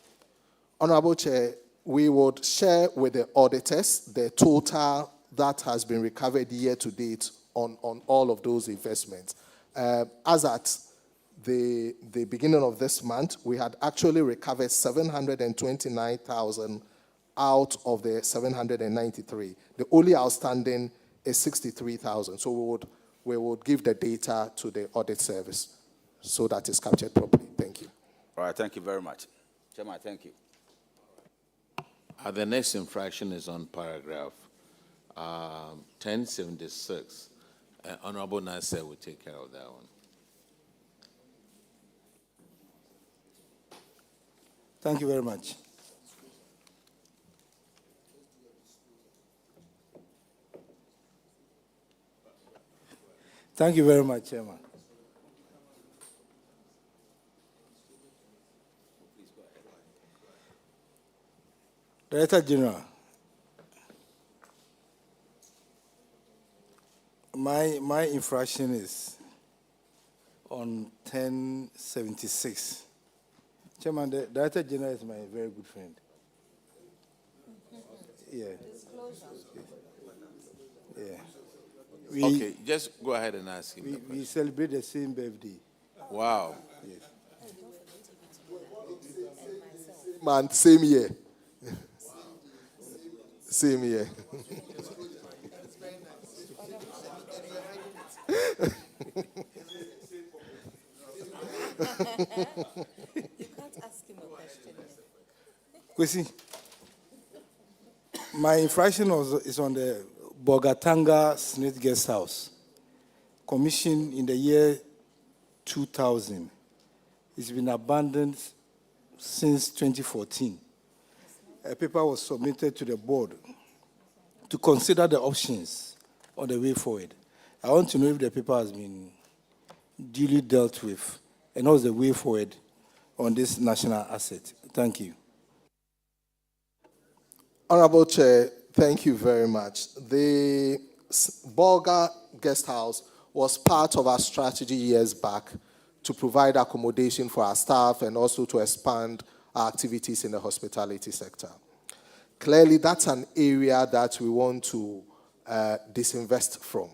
Honorable Chair, we would share with the auditors the total that has been recovered year to date on all of those investments. As at the beginning of this month, we had actually recovered 729,000 out of the 793. The only outstanding is 63,000. So we would give the data to the audit service so that it's captured properly. Thank you. All right, thank you very much. Chairman, thank you. The next infraction is on paragraph 1076. Honorable Nasser will take care of that one. Thank you very much. Thank you very much, Chairman. Director General, my infraction is on 1076. Chairman, the Director General is my very good friend. Yeah. Yeah. Okay, just go ahead and ask him. We celebrate the same birthday. Wow. Yes. Man, same year. Same year. You can't ask him a question. Kwesi, my infraction is on the Bogatanga Senate Guest House, commissioned in the year 2000. It's been abandoned since 2014. A paper was submitted to the board to consider the options on the way forward. I want to know if the paper has been duly dealt with and what's the way forward on this national asset. Thank you. Honorable Chair, thank you very much. The Bolga Guest House was part of our strategy years back to provide accommodation for our staff and also to expand our activities in the hospitality sector. Clearly, that's an area that we want to disinvest from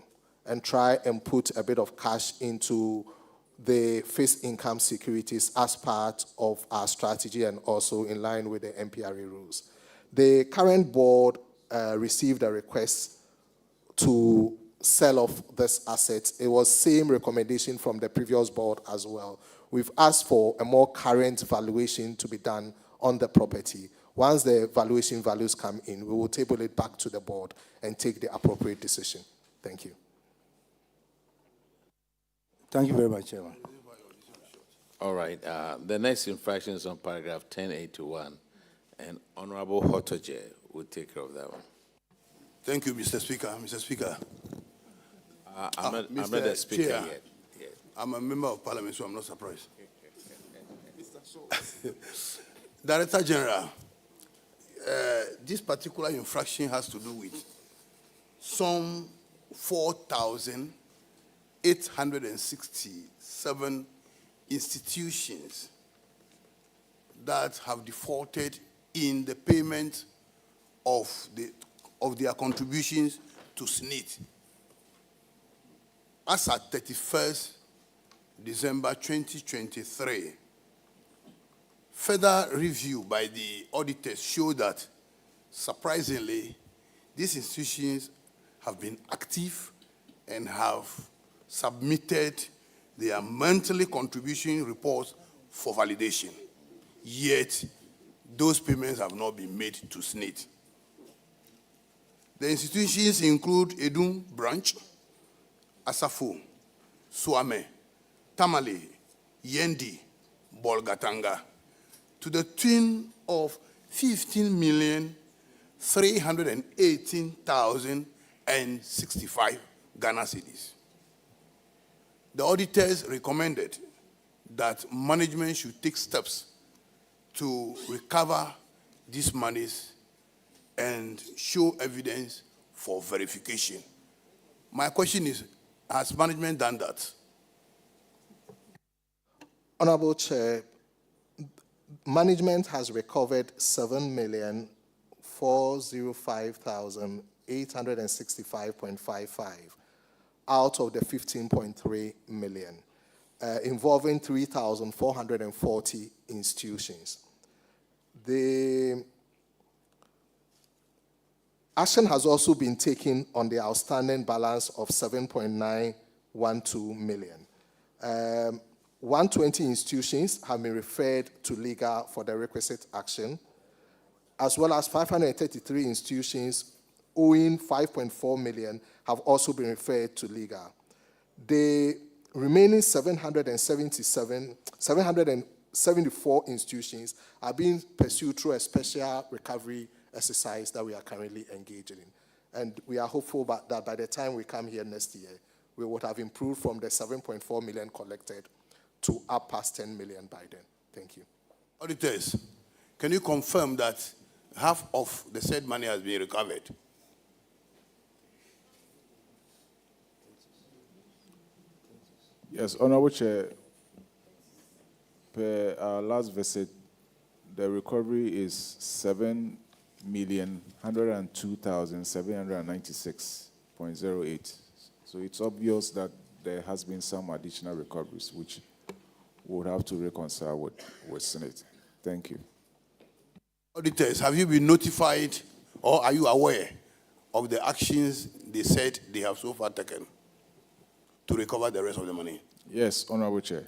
and try and put a bit of cash into the fixed income securities as part of our strategy and also in line with the MPRA rules. The current board received a request to sell off this asset. It was same recommendation from the previous board as well. We've asked for a more current valuation to be done on the property. Once the valuation values come in, we will table it back to the board and take the appropriate decision. Thank you. Thank you very much, Chairman. All right. The next infraction is on paragraph 1081, and Honorable Hotoje will take care of that one. Thank you, Mr. Speaker. Mr. Speaker. I'm not the speaker Chair, yet. Yeah. I'm a member of Parliament, so I'm not surprised. Director General, this particular infraction has to do with some 4,867 institutions that have defaulted in the payment of their contributions to SNIT. As at 31st December 2023, further review by the auditors showed that, surprisingly, these institutions have been active and have submitted their monthly contribution reports for validation. Yet, those payments have not been made to SNIT. The institutions include Edum Branch, Asafo, Suame, Tamale, Yendi, Bolgatanga, to the tune of 15,318,065 Ghana cedis. The auditors recommended that management should take steps to recover these monies and show evidence for verification. My question is, has management done that? Honorable Chair, management has recovered 7,405,865.55 out of the 15.3 million, involving 3,440 institutions. The action has also been taken on the outstanding balance of 7.912 million. 120 institutions have been referred to legal for the requisite action, as well as 533 institutions owing 5.4 million have also been referred to legal. The remaining 774 institutions are being pursued through a special recovery exercise that we are currently engaging in. And we are hopeful that by the time we come here next year, we would have improved from the 7.4 million collected to up past 10 million by then. Thank you. Auditors, can you confirm that half of the said money has been recovered? Yes, Honorable Chair, per our last visit, the recovery is 7,102,796.08. So it's obvious that there has been some additional recoveries, which we would have to reconcile with Senate. Thank you. Auditors, have you been notified or are you aware of the actions they said they have so far taken to recover the rest of the money? Yes, Honorable Chair.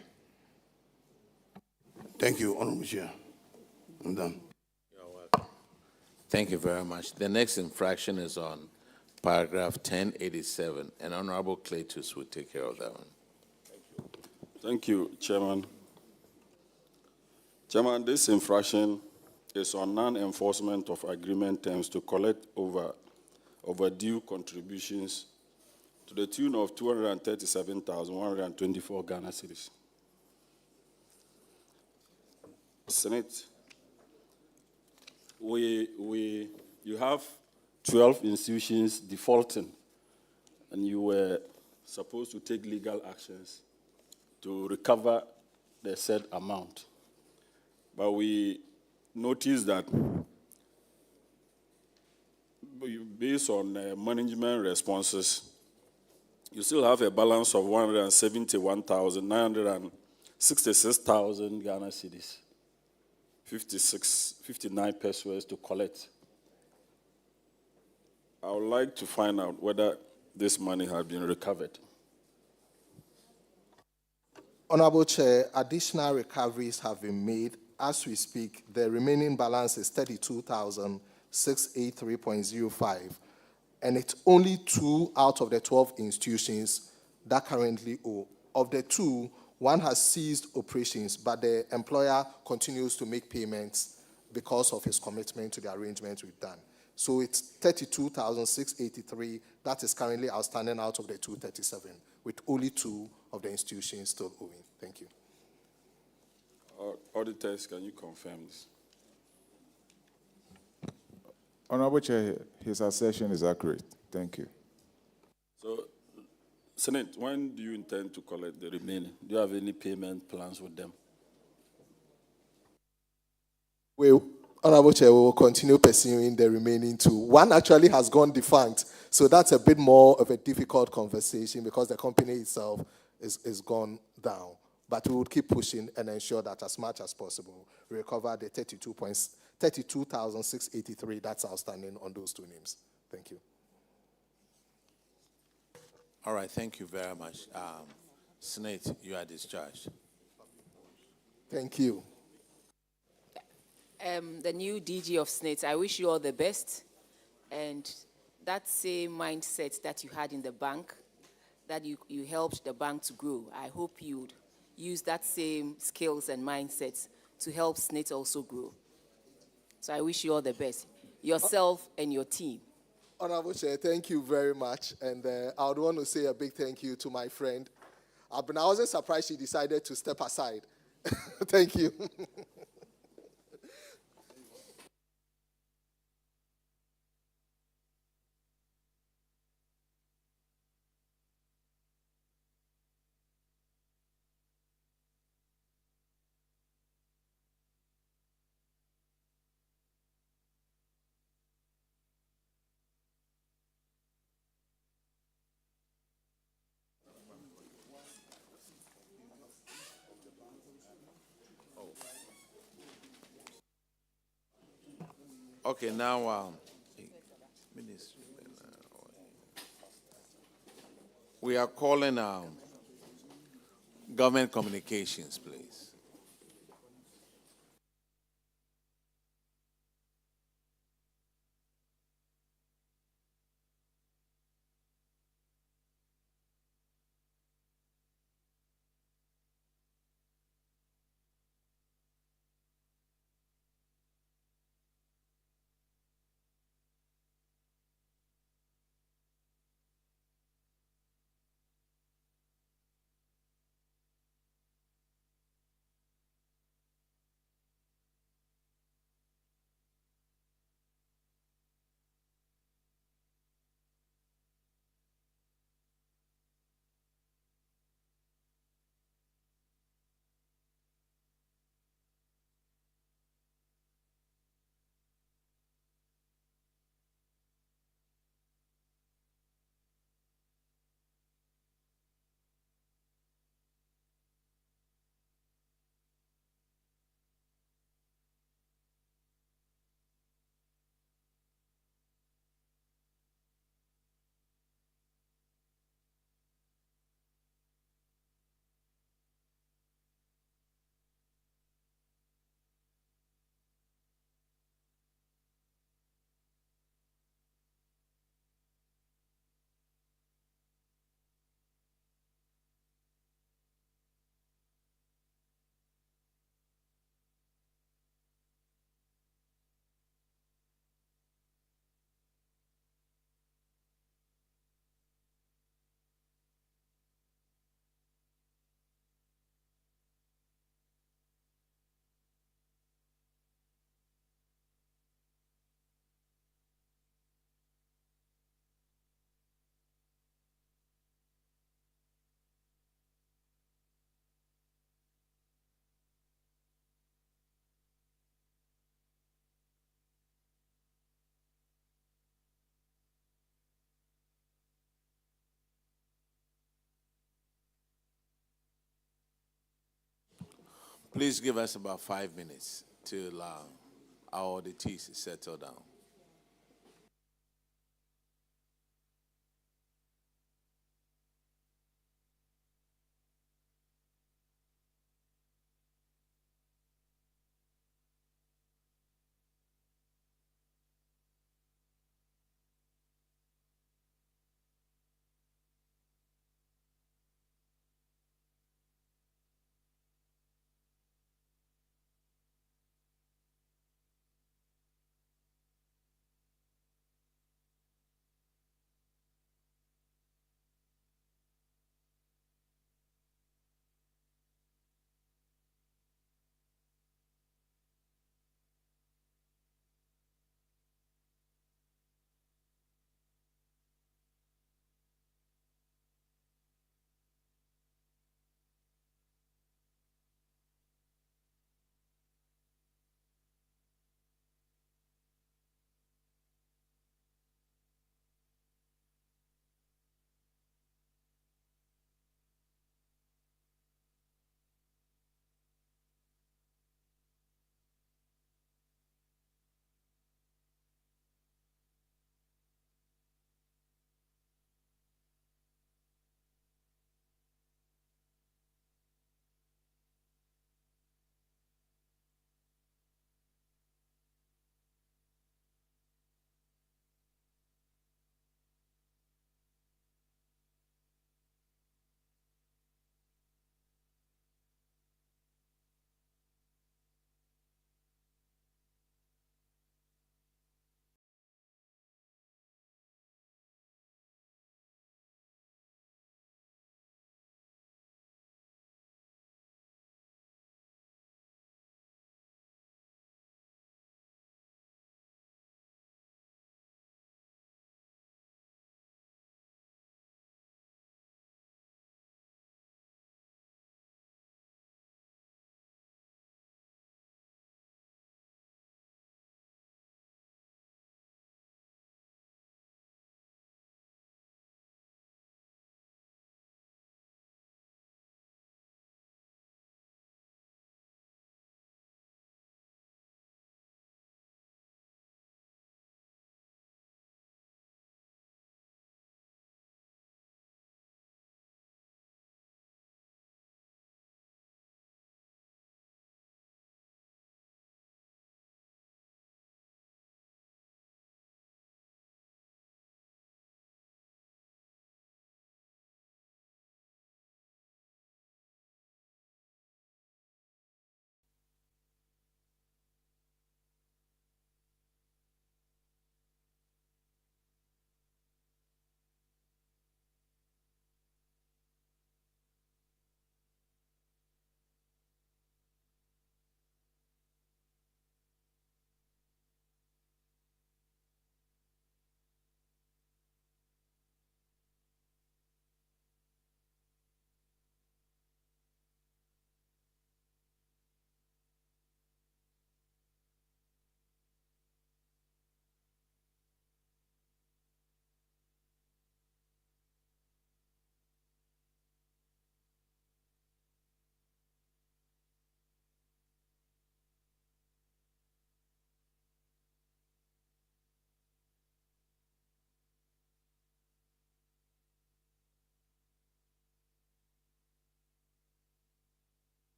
Thank you, Honorable Chair. I'm done. You're welcome. Thank you very much. The next infraction is on paragraph 1087, and Honorable Cletus will take care of that one. Thank you, Chairman. Chairman, this infraction is on non-enforcement of agreement terms to collect overdue contributions to the tune of 237,124 Ghana cedis. Senate, you have 12 institutions defaulting, and you were supposed to take legal actions to recover the said amount. But we noticed that based on management responses, you still have a balance of 171,966,000 Ghana cedis, 59 pesos to collect. I would like to find out whether this money has been recovered. Honorable Chair, additional recoveries have been made. As we speak, the remaining balance is 32,683.05, and it's only 2 out of the 12 institutions that currently owe. Of the 2, 1 has ceased operations, but the employer continues to make payments because of his commitment to the arrangement we've done. So it's 32,683 that is currently outstanding out of the 237, with only 2 of the institutions still owing. Thank you. Auditors, can you confirm this? Honorable Chair, his assertion is accurate. Thank you. So, Senate, when do you intend to collect the remaining? Do you have any payment plans with them? Well, Honorable Chair, we will continue pursuing the remaining 2. 1 actually has gone defunct, so that's a bit more of a difficult conversation because the company itself is gone down. But we will keep pushing and ensure that as much as possible, we recover the 32,683 that's outstanding on those 2 names. Thank you. All right, thank you very much. Senate, you are discharged. Thank you. The new DG of SNATE, I wish you all the best. And that same mindset that you had in the bank, that you helped the bank to grow, I hope you would use that same skills and mindsets to help SNATE also grow. So I wish you all the best, yourself and your team. Honorable Chair, thank you very much. And I would want to say a big thank you to my friend. I wasn't surprised she decided to step aside. Thank you. Okay, now we are calling government communications, please. Please give us about 5 minutes till our auditees settle down.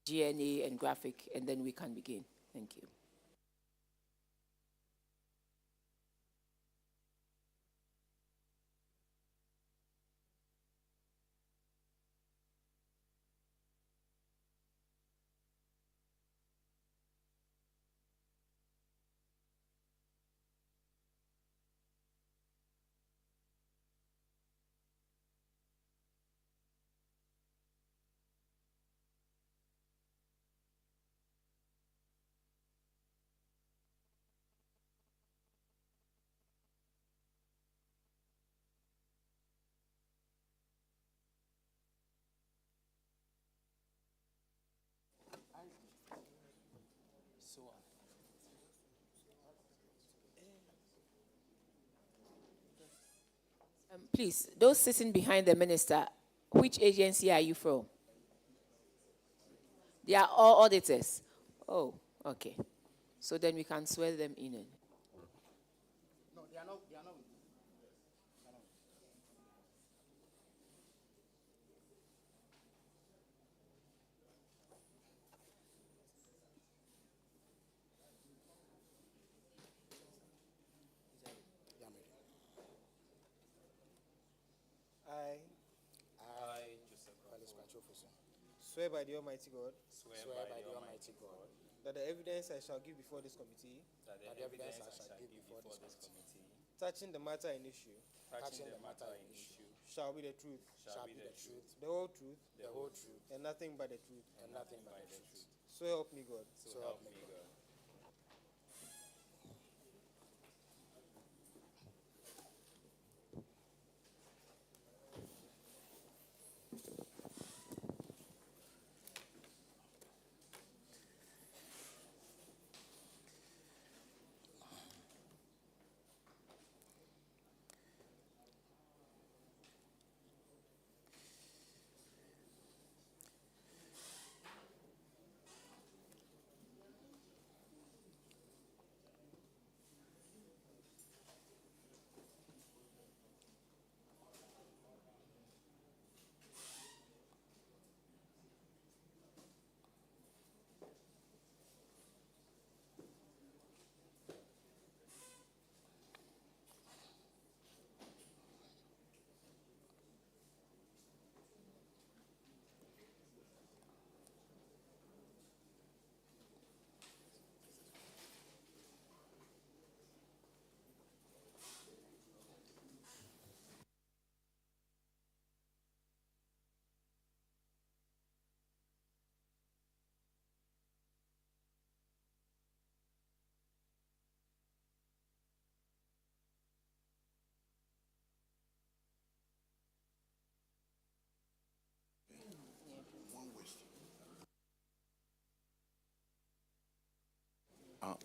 GNA and graphic, and then we can begin. Thank you. Please, those sitting behind the minister, which agency are you from? They are all auditors. Oh, okay. So then we can swear them in. No, they are not. Swear by the Almighty God. Swear by the Almighty God. That the evidence I shall give before this committee. Touching the matter in issue. Shall be the truth. The whole truth. And nothing but the truth. So help me God.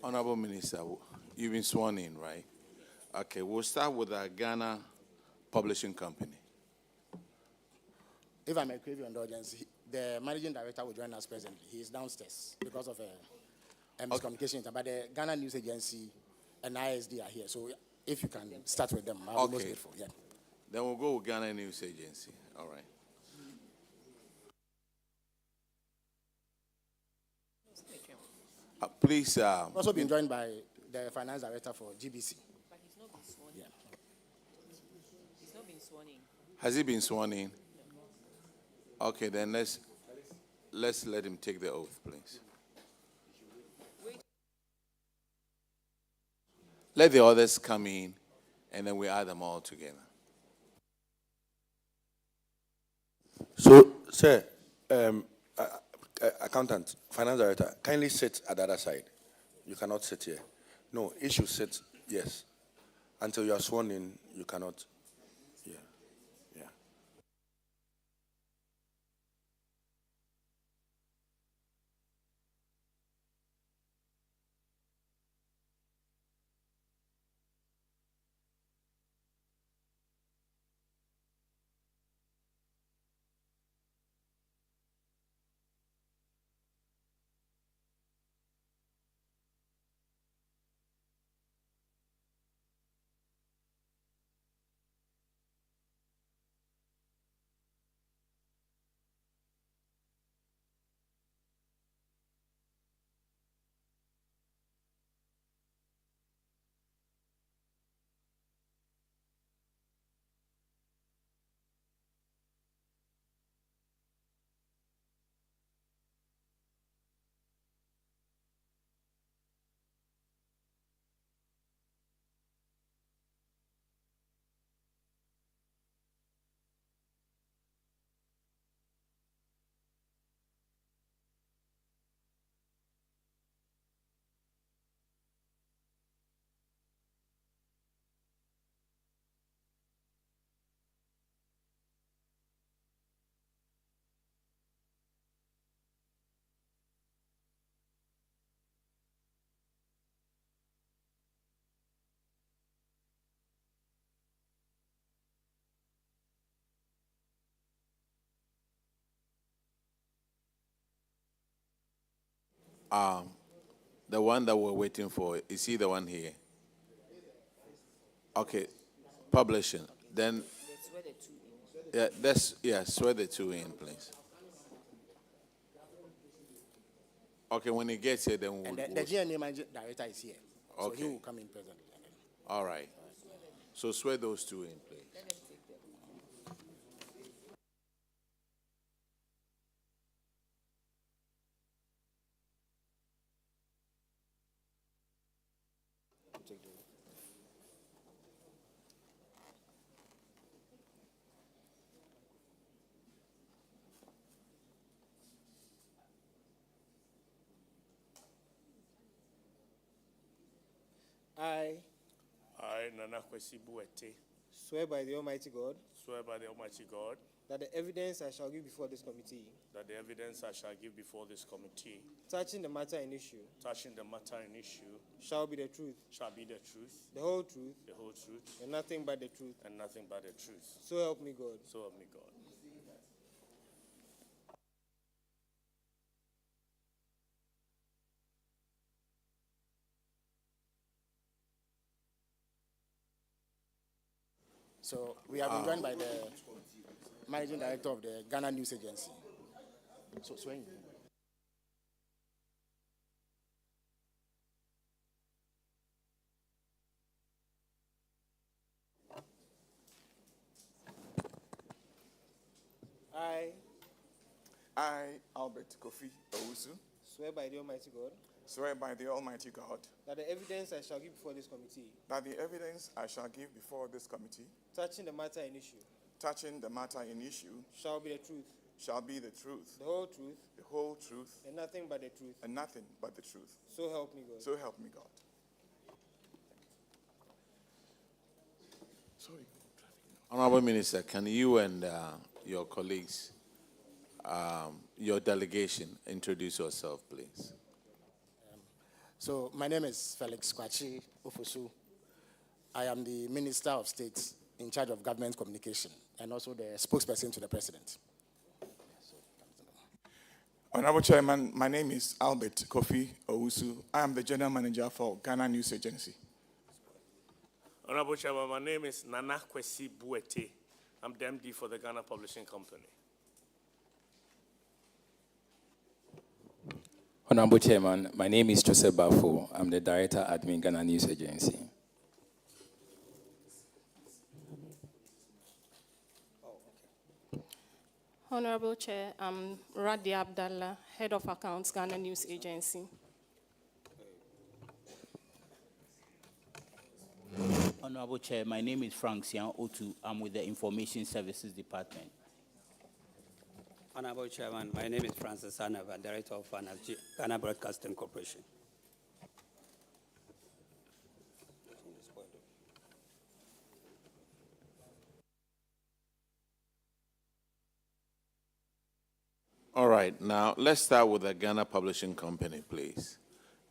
Honorable Minister, you've been sworn in, right? Okay, we'll start with the Ghana Publishing Company. If I may crave your indulgence, the managing director will join us presently. He is downstairs because of a miscommunication. But the Ghana News Agency and ISD are here. So if you can start with them, I'll be most grateful. Yeah. Then we'll go with Ghana News Agency. All right. Please. Also been joined by the finance director for GBC. But he's not been sworn in. Yeah. He's not been sworn in. Has he been sworn in? Okay, then let's let him take the oath, please. Let the others come in, and then we add them all together. So, sir, accountant, finance director, kindly sit at the other side. You cannot sit here. No, you should sit, yes. Until you are sworn in, you cannot. Yeah, yeah. The one that we're waiting for, is he the one here? Okay, publishing. Then, swear the two in, please. Okay, when he gets here, then we'll... And the GNA Managing Director is here, so he will come in presently. All right. So swear those two in, please. I, Nana Kwesi Buete, swear by the Almighty God swear by the Almighty God that the evidence I shall give before this committee that the evidence I shall give before this committee touching the matter in issue touching the matter in issue shall be the truth, shall be the truth, the whole truth, and nothing but the truth. and nothing but the truth. So help me God. So help me God. So we have been joined by the Managing Director of the Ghana News Agency. So swearing. I, Albert Kofi Owusu, Swear by the Almighty God swear by the Almighty God that the evidence I shall give before this committee that the evidence I shall give before this committee touching the matter in issue touching the matter in issue shall be the truth, shall be the truth, the whole truth, the whole truth, and nothing but the truth. and nothing but the truth. So help me God. So help me God. Honorable Minister, can you and your colleagues, your delegation, introduce yourself, please? So my name is Felix Kwachi Ofosu. I am the Minister of State in charge of government communication and also the spokesperson to the President. Honorable Chairman, my name is Albert Kofi Owusu. I am the General Manager for Ghana News Agency. Honorable Chairman, my name is Nana Kwesi Buete. I'm the MD for the Ghana Publishing Company. Honorable Chairman, my name is Joseph Bafo. I'm the Director Admin Ghana News Agency. Honorable Chair, I'm Radia Abdallah, Head of Accounts, Ghana News Agency. Honorable Chair, my name is Frank Sian Otu. I'm with the Information Services Department. Honorable Chairman, my name is Francis Anava, Director of Finance, Ghana Broadcasting Corporation. All right, now let's start with the Ghana Publishing Company, please.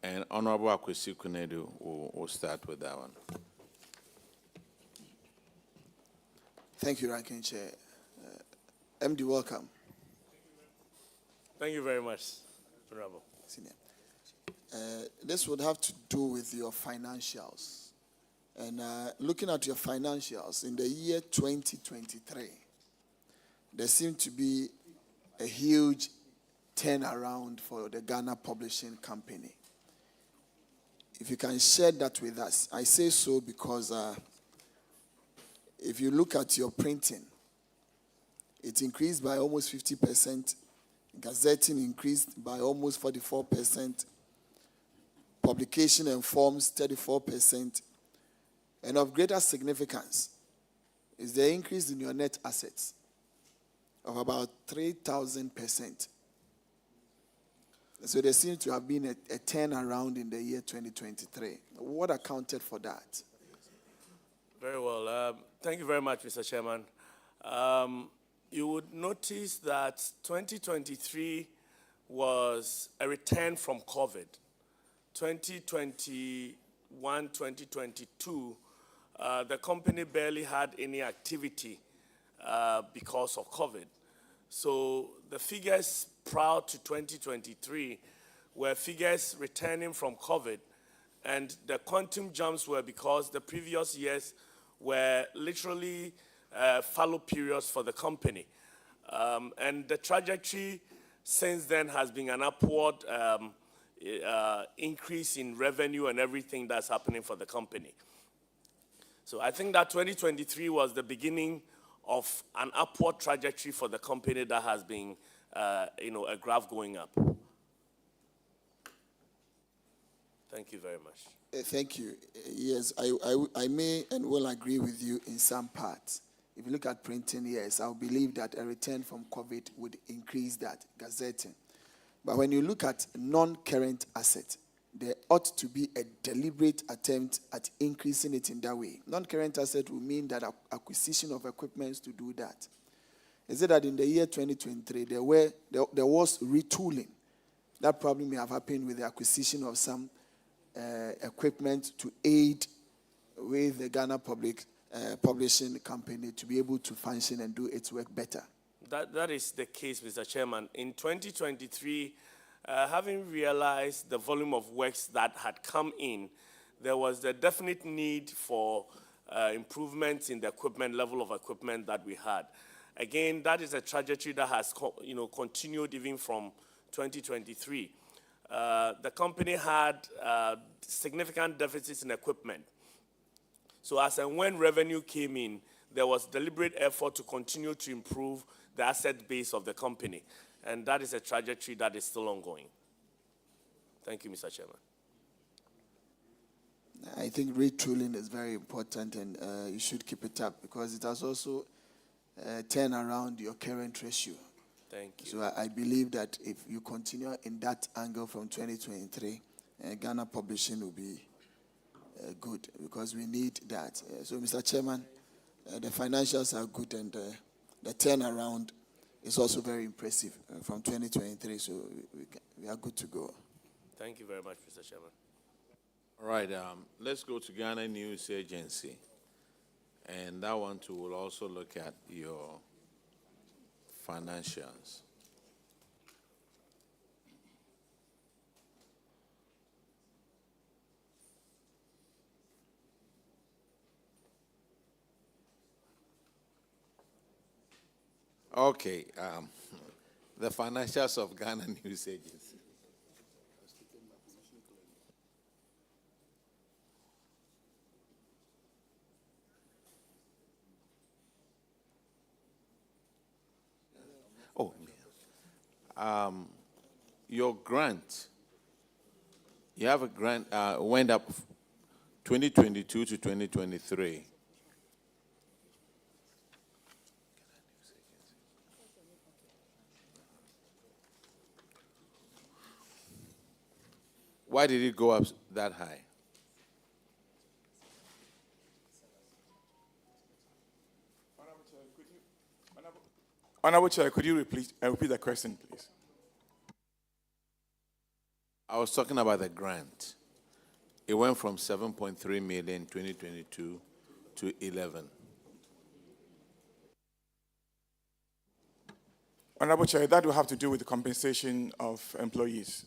And Honorable Akwesi Kunedu will start with that one. Thank you, Ranking Chair. MD, welcome. Thank you very much, Honorable. Senior. This would have to do with your financials. And looking at your financials, in the year 2023, there seemed to be a huge turnaround for the Ghana Publishing Company. If you can share that with us. I say so because if you look at your printing, it increased by almost 50%. Gazetting increased by almost 44%. Publication and forms, 34%. And of greater significance is the increase in your net assets of about 3,000%. So there seems to have been a turnaround in the year 2023. What accounted for that? Very well. Thank you very much, Mr. Chairman. You would notice that 2023 was a return from COVID. 2021, 2022, the company barely had any activity because of COVID. So the figures prior to 2023 were figures returning from COVID, and the quantum jumps were because the previous years were literally fallow periods for the company. And the trajectory since then has been an upward increase in revenue and everything that's happening for the company. So I think that 2023 was the beginning of an upward trajectory for the company that has been, a graph going up. Thank you very much. Thank you. Yes, I may and will agree with you in some parts. If you look at printing, yes, I believe that a return from COVID would increase that, gazetting. But when you look at non-current assets, there ought to be a deliberate attempt at increasing it in that way. Non-current asset will mean that acquisition of equipment to do that. Is it that in the year 2023, there was retooling? That probably may have happened with the acquisition of some equipment to aid with the Ghana Public Publishing Company to be able to function and do its work better. That is the case, Mr. Chairman. In 2023, having realized the volume of works that had come in, there was the definite need for improvements in the equipment, level of equipment that we had. Again, that is a trajectory that has continued even from 2023. The company had significant deficits in equipment. So as and when revenue came in, there was deliberate effort to continue to improve the asset base of the company. And that is a trajectory that is still ongoing. Thank you, Mr. Chairman. I think retooling is very important, and you should keep it up because it has also turned around your current ratio. Thank you. So I believe that if you continue in that angle from 2023, Ghana Publishing will be good because we need that. So, Mr. Chairman, the financials are good, and the turnaround is also very impressive from 2023. So we are good to go. Thank you very much, Mr. Chairman. All right, let's go to Ghana News Agency. And that one too will also look at your financials. Okay, the financials of Ghana News Agency. Your grant, you have a grant, went up 2022 to 2023. Why did it go up that high? Honorable Chair, could you repeat the question, please? I was talking about the grant. It went from 7.3 million in 2022 to 11. Honorable Chair, that will have to do with the compensation of employees.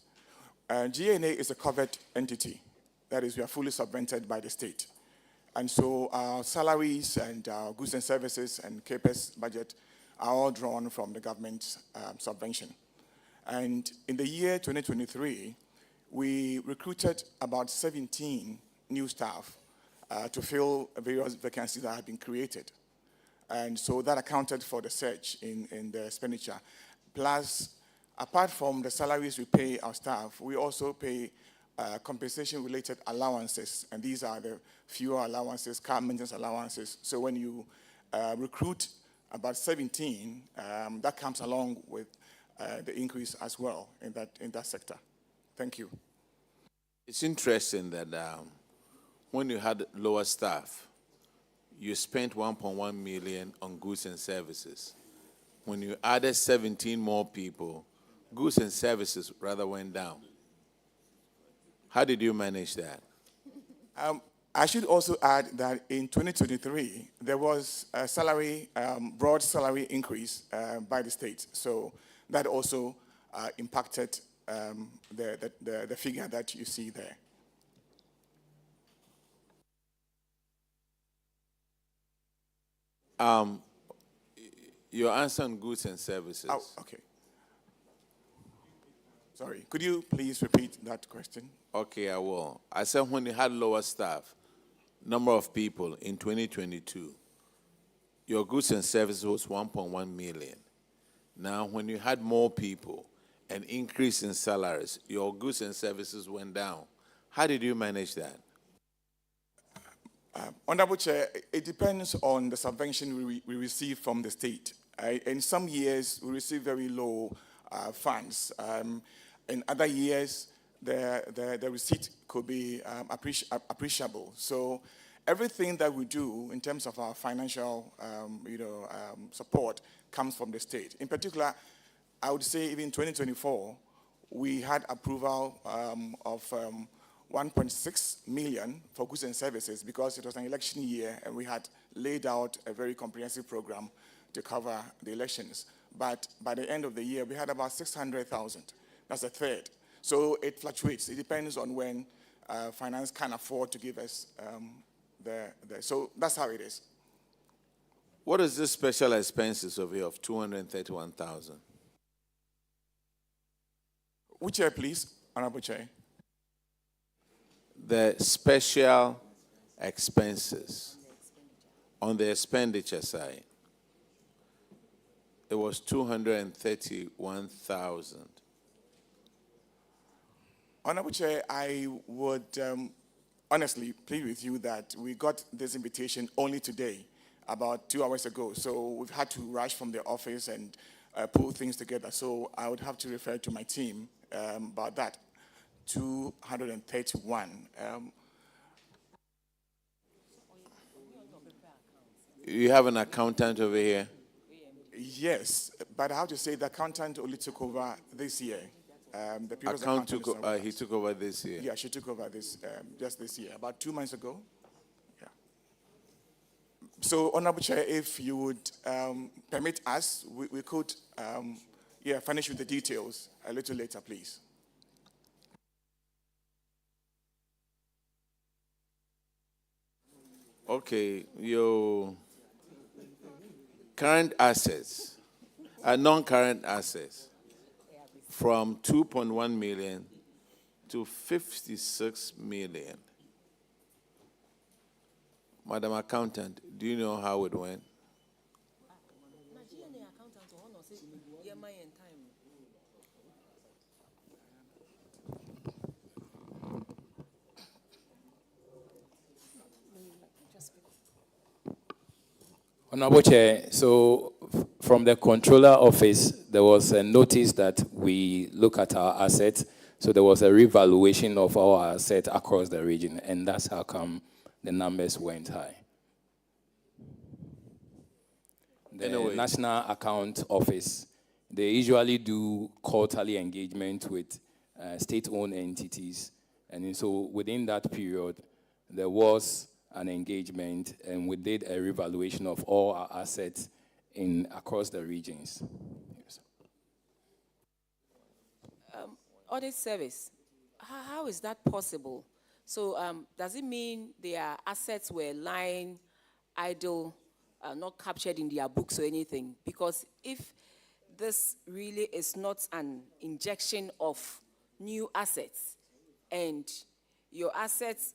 GNA is a covered entity. That is, we are fully subvented by the state. And so our salaries and our goods and services and CAPEX budget are all drawn from the government's subvention. And in the year 2023, we recruited about 17 new staff to fill various vacancies that had been created. And so that accounted for the surge in the expenditure. Plus, apart from the salaries we pay our staff, we also pay compensation-related allowances, and these are the fuel allowances, car maintenance allowances. So when you recruit about 17, that comes along with the increase as well in that sector. Thank you. It's interesting that when you had lower staff, you spent 1.1 million on goods and services. When you added 17 more people, goods and services rather went down. How did you manage that? I should also add that in 2023, there was a broad salary increase by the state. So that also impacted the figure that you see there. Your answer on goods and services. Oh, okay. Sorry, could you please repeat that question? Okay, I will. I said when you had lower staff, number of people in 2022, your goods and services was 1.1 million. Now, when you had more people, an increase in salaries, your goods and services went down. How did you manage that? Honorable Chair, it depends on the subvention we receive from the state. In some years, we receive very low funds. In other years, the receipt could be appreciable. So everything that we do in terms of our financial support comes from the state. In particular, I would say even in 2024, we had approval of 1.6 million for goods and services because it was an election year and we had laid out a very comprehensive program to cover the elections. But by the end of the year, we had about 600,000. That's a third. So it fluctuates. It depends on when finance can afford to give us so that's how it is. What is this special expenses over here of 231,000? Which year, please, Honorable Chair? The special expenses on the expenditure side, it was 231,000. Honorable Chair, I would honestly plead with you that we got this invitation only today, about 2 hours ago. So we've had to rush from the office and pull things together. So I would have to refer to my team about that. 231. You have an accountant over here? Yes, but I have to say the accountant only took over this year. The previous accountant he took over this year? Yeah, she took over this just this year, about 2 months ago. Yeah. So, Honorable Chair, if you would permit us, we could furnish with the details a little later, please. Okay, your current assets, non-current assets, from 2.1 million to 56 million. Madam Accountant, do you know how it went? Honorable Chair, so from the Controller Office, there was a notice that we look at our assets. So there was a revaluation of our assets across the region, and that's how come the numbers went high. The National Account Office, they usually do quarterly engagement with state-owned entities. And so within that period, there was an engagement, and we did a revaluation of all our assets across the regions. Yes. Audit service, how is that possible? So does it mean their assets were lying idle, not captured in their books or anything? Because if this really is not an injection of new assets, and your assets,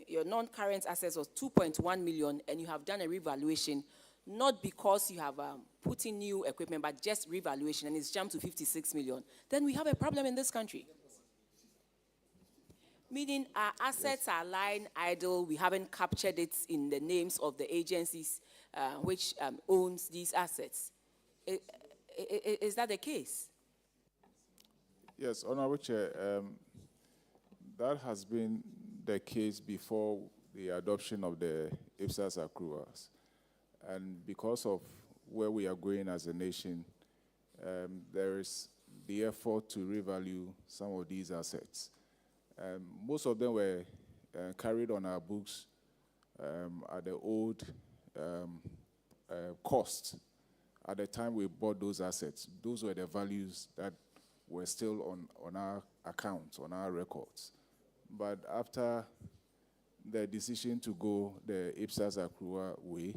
your non-current assets was 2.1 million, and you have done a revaluation, not because you have put in new equipment, but just revaluation, and it's jumped to 56 million, then we have a problem in this country. Meaning our assets are lying idle, we haven't captured it in the names of the agencies which owns these assets. Is that the case? Yes, Honorable Chair, that has been the case before the adoption of the IPSAS accruals. And because of where we are going as a nation, there is the effort to revalue some of these assets. Most of them were carried on our books at the old cost. At the time we bought those assets, those were the values that were still on our accounts, on our records. But after the decision to go the IPSAS accrual way,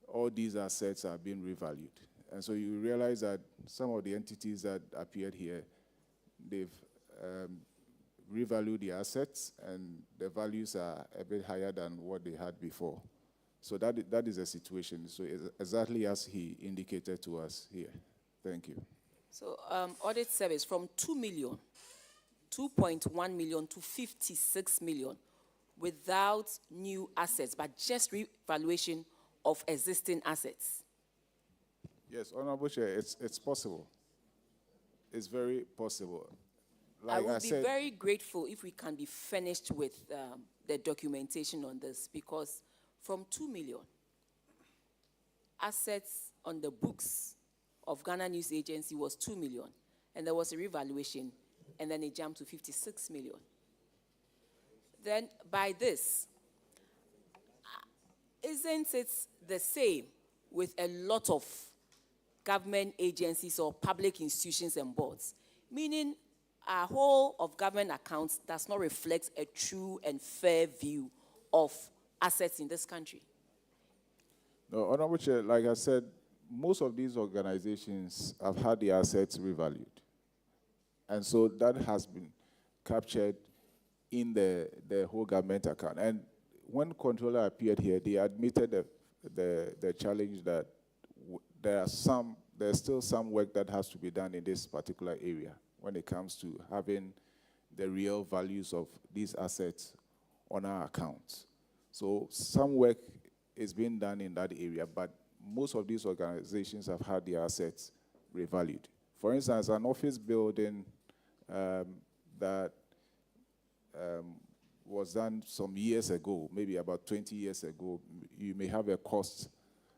all these assets are being revalued. And so you realize that some of the entities that appeared here, they've revalued the assets, and the values are a bit higher than what they had before. So that is the situation. So it's exactly as he indicated to us here. Thank you. So audit service from 2.1 million to 56 million without new assets, but just revaluation of existing assets. Yes, Honorable Chair, it's possible. It's very possible. I would be very grateful if we can be finished with the documentation on this, because from 2 million, assets on the books of Ghana News Agency was 2 million, and there was a revaluation, and then it jumped to 56 million. Then by this, isn't it the same with a lot of government agencies or public institutions and boards? Meaning, our whole of government accounts does not reflect a true and fair view of assets in this country. No, Honorable Chair, like I said, most of these organizations have had their assets revalued. And so that has been captured in the whole government account. And when Controller appeared here, they admitted the challenge that there's still some work that has to be done in this particular area when it comes to having the real values of these assets on our accounts. So some work is being done in that area, but most of these organizations have had their assets revalued. For instance, an office building that was done some years ago, maybe about 20 years ago, you may have a cost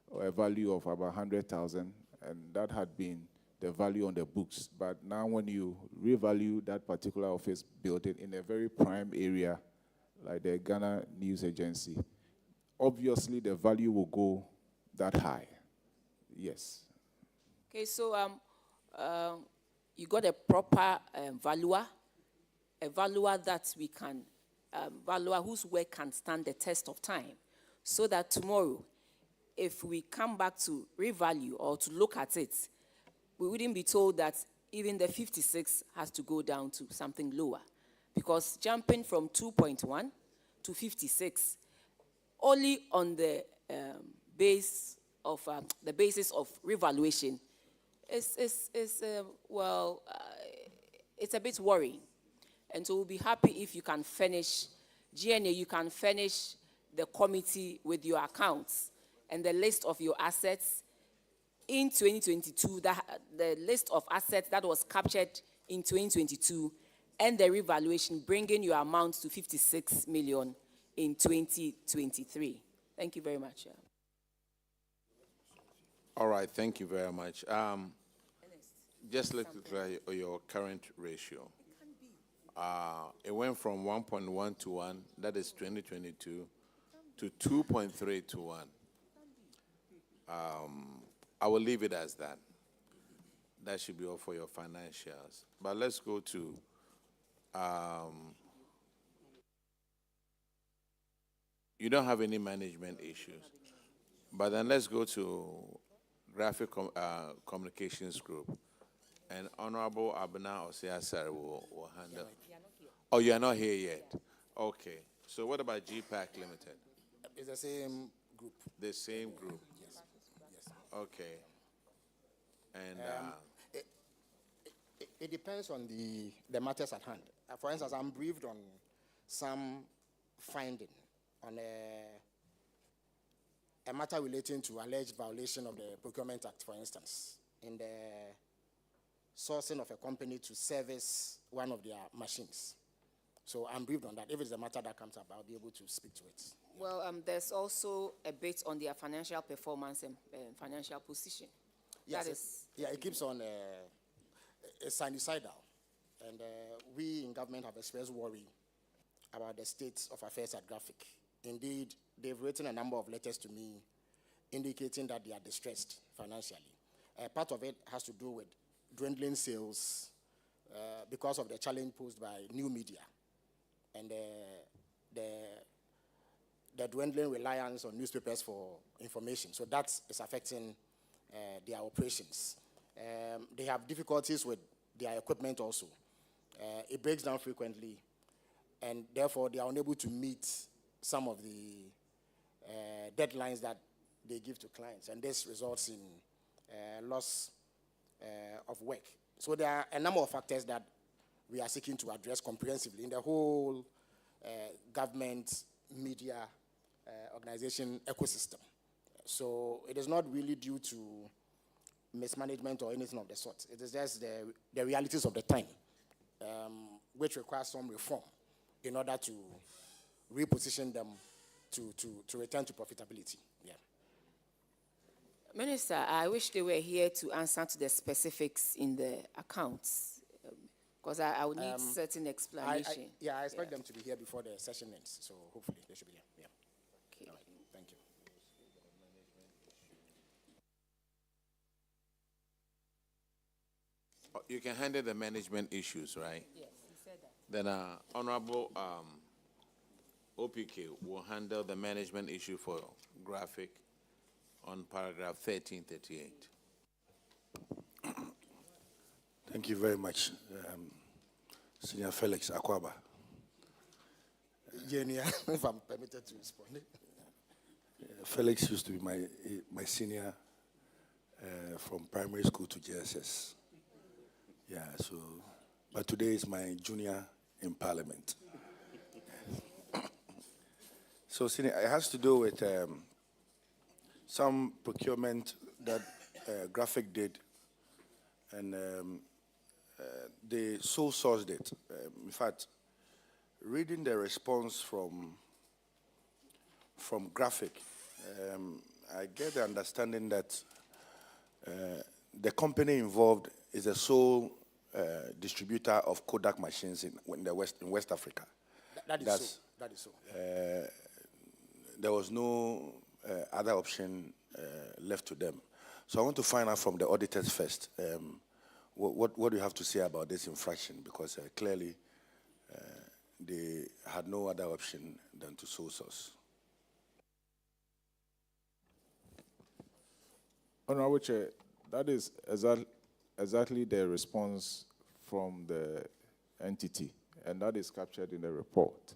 or a value of about 100,000, and that had been the value on the books. But now when you revalue that particular office building in a very prime area, like the Ghana News Agency, obviously the value will go that high. Yes. Okay, so you got a proper valuer, a valuer that we can, valuer whose work can stand the test of time, so that tomorrow, if we come back to revalue or to look at it, we wouldn't be told that even the 56 has to go down to something lower. Because jumping from 2.1 to 56, only on the basis of revaluation, it's a bit worrying. And so we'll be happy if you can furnish, GNA, you can furnish the committee with your accounts and the list of your assets in 2022, the list of assets that was captured in 2022, and the revaluation, bringing your amount to 56 million in 2023. Thank you very much. All right, thank you very much. Just look at your current ratio. It went from 1.1 to 1, that is 2022, to 2.3 to 1. I will leave it as that. That should be all for your financials. But let's go to you don't have any management issues. But then let's go to Graphic Communications Group. And Honorable Abena Osiasari will handle. Oh, you are not here yet. Okay. So what about GPAC Limited? It's the same group. The same group. Yes. Yes. Okay. And it depends on the matters at hand. For instance, I'm briefed on some finding on a matter relating to alleged violation of the Procurement Act, for instance, in the sourcing of a company to service one of their machines. So I'm briefed on that. If it's a matter that comes up, I'll be able to speak to it. Well, there's also a bit on their financial performance and financial position. Yes, it keeps on sinusoidal. And we in government have expressed worry about the state of affairs at Graphic. Indeed, they've written a number of letters to me indicating that they are distressed financially. Part of it has to do with dwindling sales because of the challenge posed by new media and the dwindling reliance on newspapers for information. So that is affecting their operations. They have difficulties with their equipment also. It breaks down frequently, and therefore they are unable to meet some of the deadlines that they give to clients, and this results in loss of work. So there are a number of factors that we are seeking to address comprehensively in the whole government, media, organization ecosystem. So it is not really due to mismanagement or anything of the sort. It is just the realities of the time, which requires some reform in order to reposition them to return to profitability. Yeah. Minister, I wish they were here to answer to the specifics in the accounts, because I would need certain explanation. I expect them to be here before the session ends, so hopefully they should be here. Yeah. Okay. All right. Thank you. You can handle the management issues, right? Yes, he said that. Then Honorable OPK will handle the management issue for graphic on paragraph 1338. Thank you very much, Senior Felix Akwaba. Junior, if I'm permitted to respond. Felix used to be my senior from primary school to JSS. Yeah, so, but today is my junior in Parliament. So, senior, it has to do with some procurement that Graphic did, and they sole sourced it. In fact, reading the response from Graphic, I get the understanding that the company involved is a sole distributor of Kodak machines in West Africa. That is so. There was no other option left to them. So I want to find out from the auditors first, what do you have to say about this infraction? Because clearly they had no other option than to sole source. Honorable Chair, that is exactly the response from the entity, and that is captured in the report.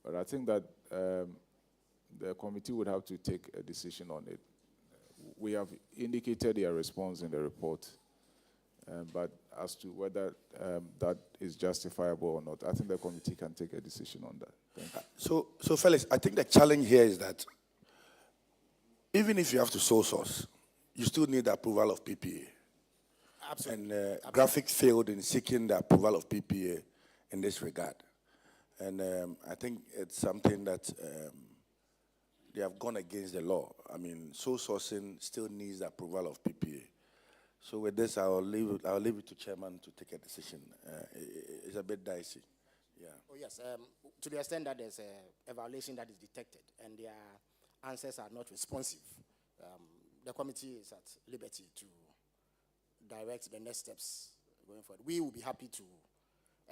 But I think that the committee would have to take a decision on it. We have indicated their response in the report, but as to whether that is justifiable or not, I think the committee can take a decision on that. Thank you. So Felix, I think the challenge here is that even if you have to sole source, you still need the approval of PPA. Absolutely. And Graphic failed in seeking the approval of PPA in this regard. And I think it's something that they have gone against the law. I mean, sole sourcing still needs the approval of PPA. So with this, I'll leave it to Chairman to take a decision. It's a bit dicey. Yeah. Oh yes. To the extent that there's a violation that is detected and their answers are not responsive, the committee is at liberty to direct the next steps going forward. We will be happy to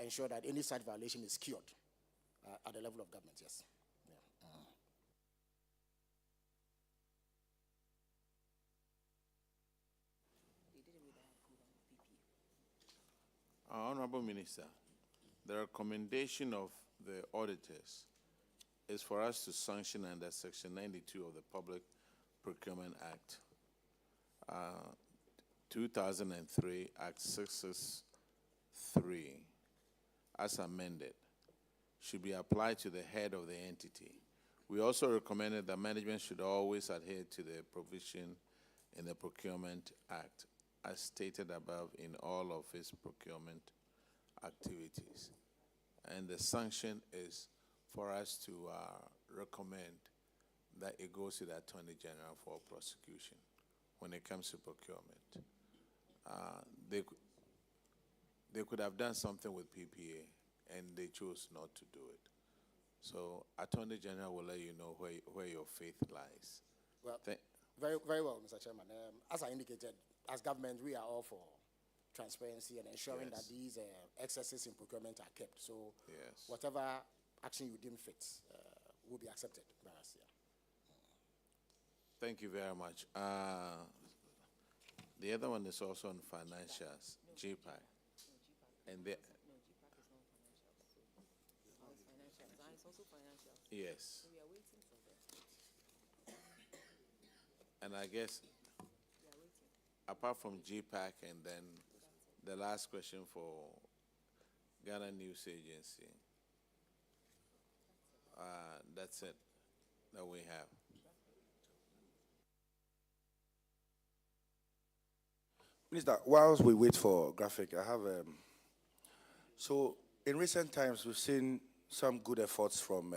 ensure that any such violation is cured at the level of government, yes. Yeah. Honorable Minister, the recommendation of the auditors is for us to sanction under Section 92 of the Public Procurement Act, 2003, Act 663, as amended, should be applied to the head of the entity. We also recommended that management should always adhere to the provision in the Procurement Act, as stated above in all of its procurement activities. And the sanction is for us to recommend that it goes to the Attorney General for prosecution when it comes to procurement. They could have done something with PPA, and they chose not to do it. So Attorney General will let you know where your faith lies. Well, very well, Mr. Chairman. As I indicated, as government, we are all for transparency and ensuring Yes. that these excesses in procurement are kept. So Yes. whatever action you deem fit will be accepted by us. Yeah. Thank you very much. The other one is also on financials, GPAC. And the, It's also financial. yes. So we are waiting for them. And I guess, We are waiting. apart from GPAC, and then the last question for Ghana News Agency, that's it that we have. Minister, whilst we wait for graphic, I have, so in recent times, we've seen some good efforts from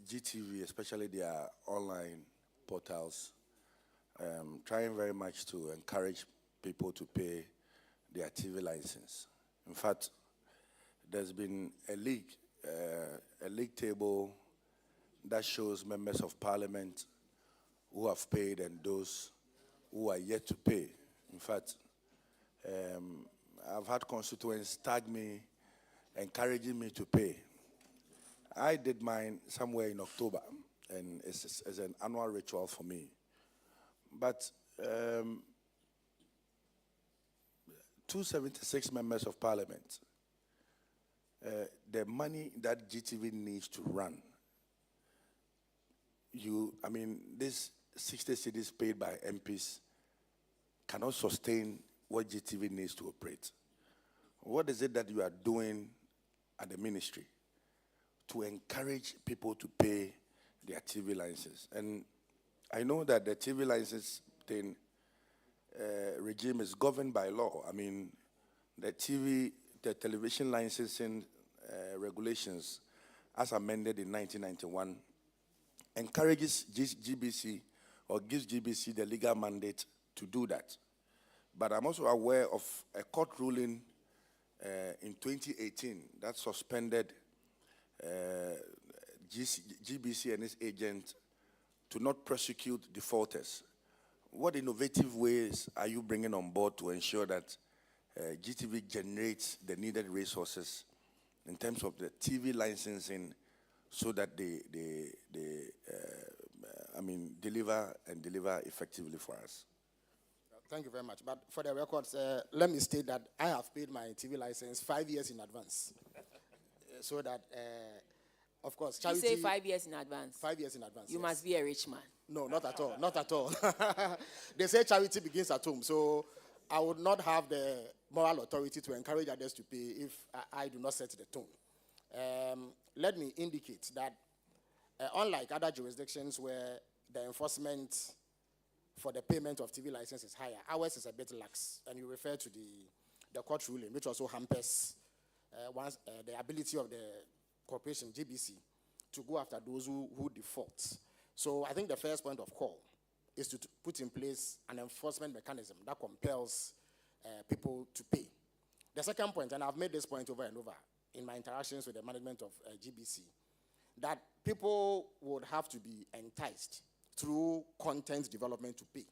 GTV, especially their online portals, trying very much to encourage people to pay their TV license. In fact, there's been a league table that shows members of parliament who have paid and those who are yet to pay. In fact, I've had constituents tag me, encouraging me to pay. I did mine somewhere in October, and it's an annual ritual for me. But 276 members of parliament, the money that GTV needs to run, this 60 cedis paid by MPs cannot sustain what GTV needs to operate. What is it that you are doing at the ministry to encourage people to pay their TV licenses? And I know that the TV license thing regime is governed by law. I mean, the television licensing regulations, as amended in 1991, encourages GBC or gives GBC the legal mandate to do that. But I'm also aware of a court ruling in 2018 that suspended GBC and its agent to not prosecute defaulters. What innovative ways are you bringing on board to ensure that GTV generates the needed resources in terms of the TV licensing so that they deliver effectively for us? Thank you very much. But for the records, let me state that I have paid my TV license 5 years in advance. So that, of course, You say 5 years in advance. 5 years in advance. You yes. must be a rich man. No, not at all. Not at all. They say charity begins at home. So I would not have the moral authority to encourage others to pay if I do not set the tone. Let me indicate that unlike other jurisdictions where the enforcement for the payment of TV license is higher, ours is a bit lax. And you refer to the court ruling, which also hampers the ability of the corporation, GBC, to go after those who default. So I think the first point of call is to put in place an enforcement mechanism that compels people to pay. The second point, and I've made this point over and over in my interactions with the management of GBC, that people would have to be enticed through content development to pay.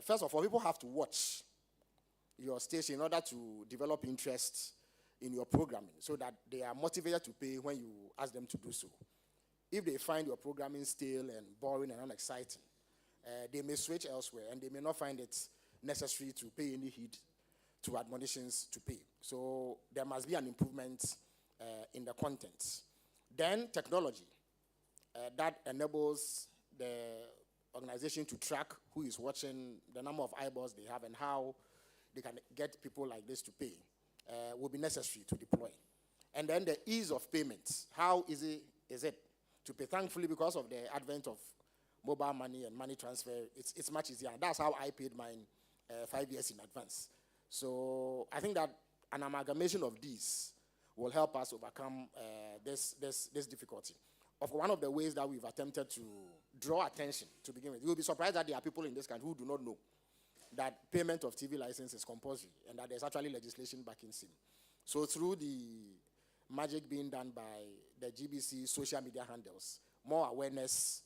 First of all, people have to watch your station in order to develop interest in your programming so that they are motivated to pay when you ask them to do so. If they find your programming stale and boring and unexciting, they may switch elsewhere and they may not find it necessary to pay any heed to admonitions to pay. So there must be an improvement in the content. Then technology that enables the organization to track who is watching, the number of eyeballs they have, and how they can get people like this to pay will be necessary to deploy. And then the ease of payments. How easy is it to pay? Thankfully, because of the advent of mobile money and money transfer, it's much easier. And that's how I paid mine 5 years in advance. So I think that an amalgamation of these will help us overcome this difficulty. One of the ways that we've attempted to draw attention to begin with, you'll be surprised that there are people in this country who do not know that payment of TV license is compulsory and that there's actually legislation backing SIM. So through the magic being done by the GBC social media handles, more awareness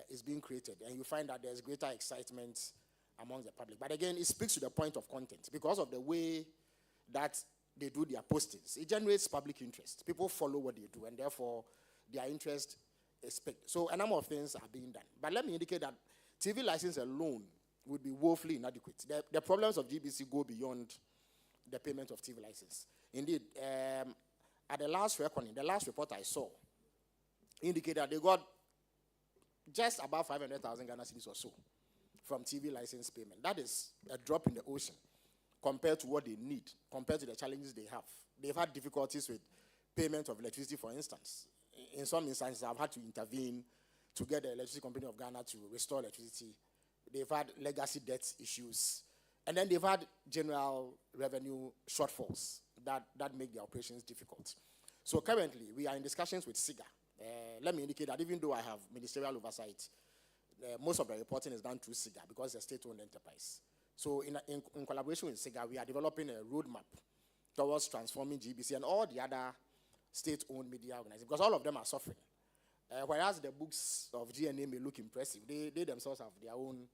is being created, and you find that there's greater excitement amongst the public. But again, it speaks to the point of content. Because of the way that they do their postings, it generates public interest. People follow what they do, and therefore their interest is picked. So a number of things are being done. But let me indicate that TV license alone would be woefully inadequate. The problems of GBC go beyond the payment of TV license. Indeed, at the last reckoning, the last report I saw indicated that they got just about 500,000 Ghana cedis or so from TV license payment. That is a drop in the ocean compared to what they need, compared to the challenges they have. They've had difficulties with payment of electricity, for instance. In some instances, I've had to intervene to get the Electricity Company of Ghana to restore electricity. They've had legacy debt issues. And then they've had general revenue shortfalls that make their operations difficult. So currently, we are in discussions with SIGA. Let me indicate that even though I have ministerial oversight, most of the reporting is done through SIGA because it's a state-owned enterprise. So in collaboration with SIGA, we are developing a roadmap towards transforming GBC and all the other state-owned media organizations, because all of them are suffering. Whereas the books of GNA may look impressive, they themselves have their own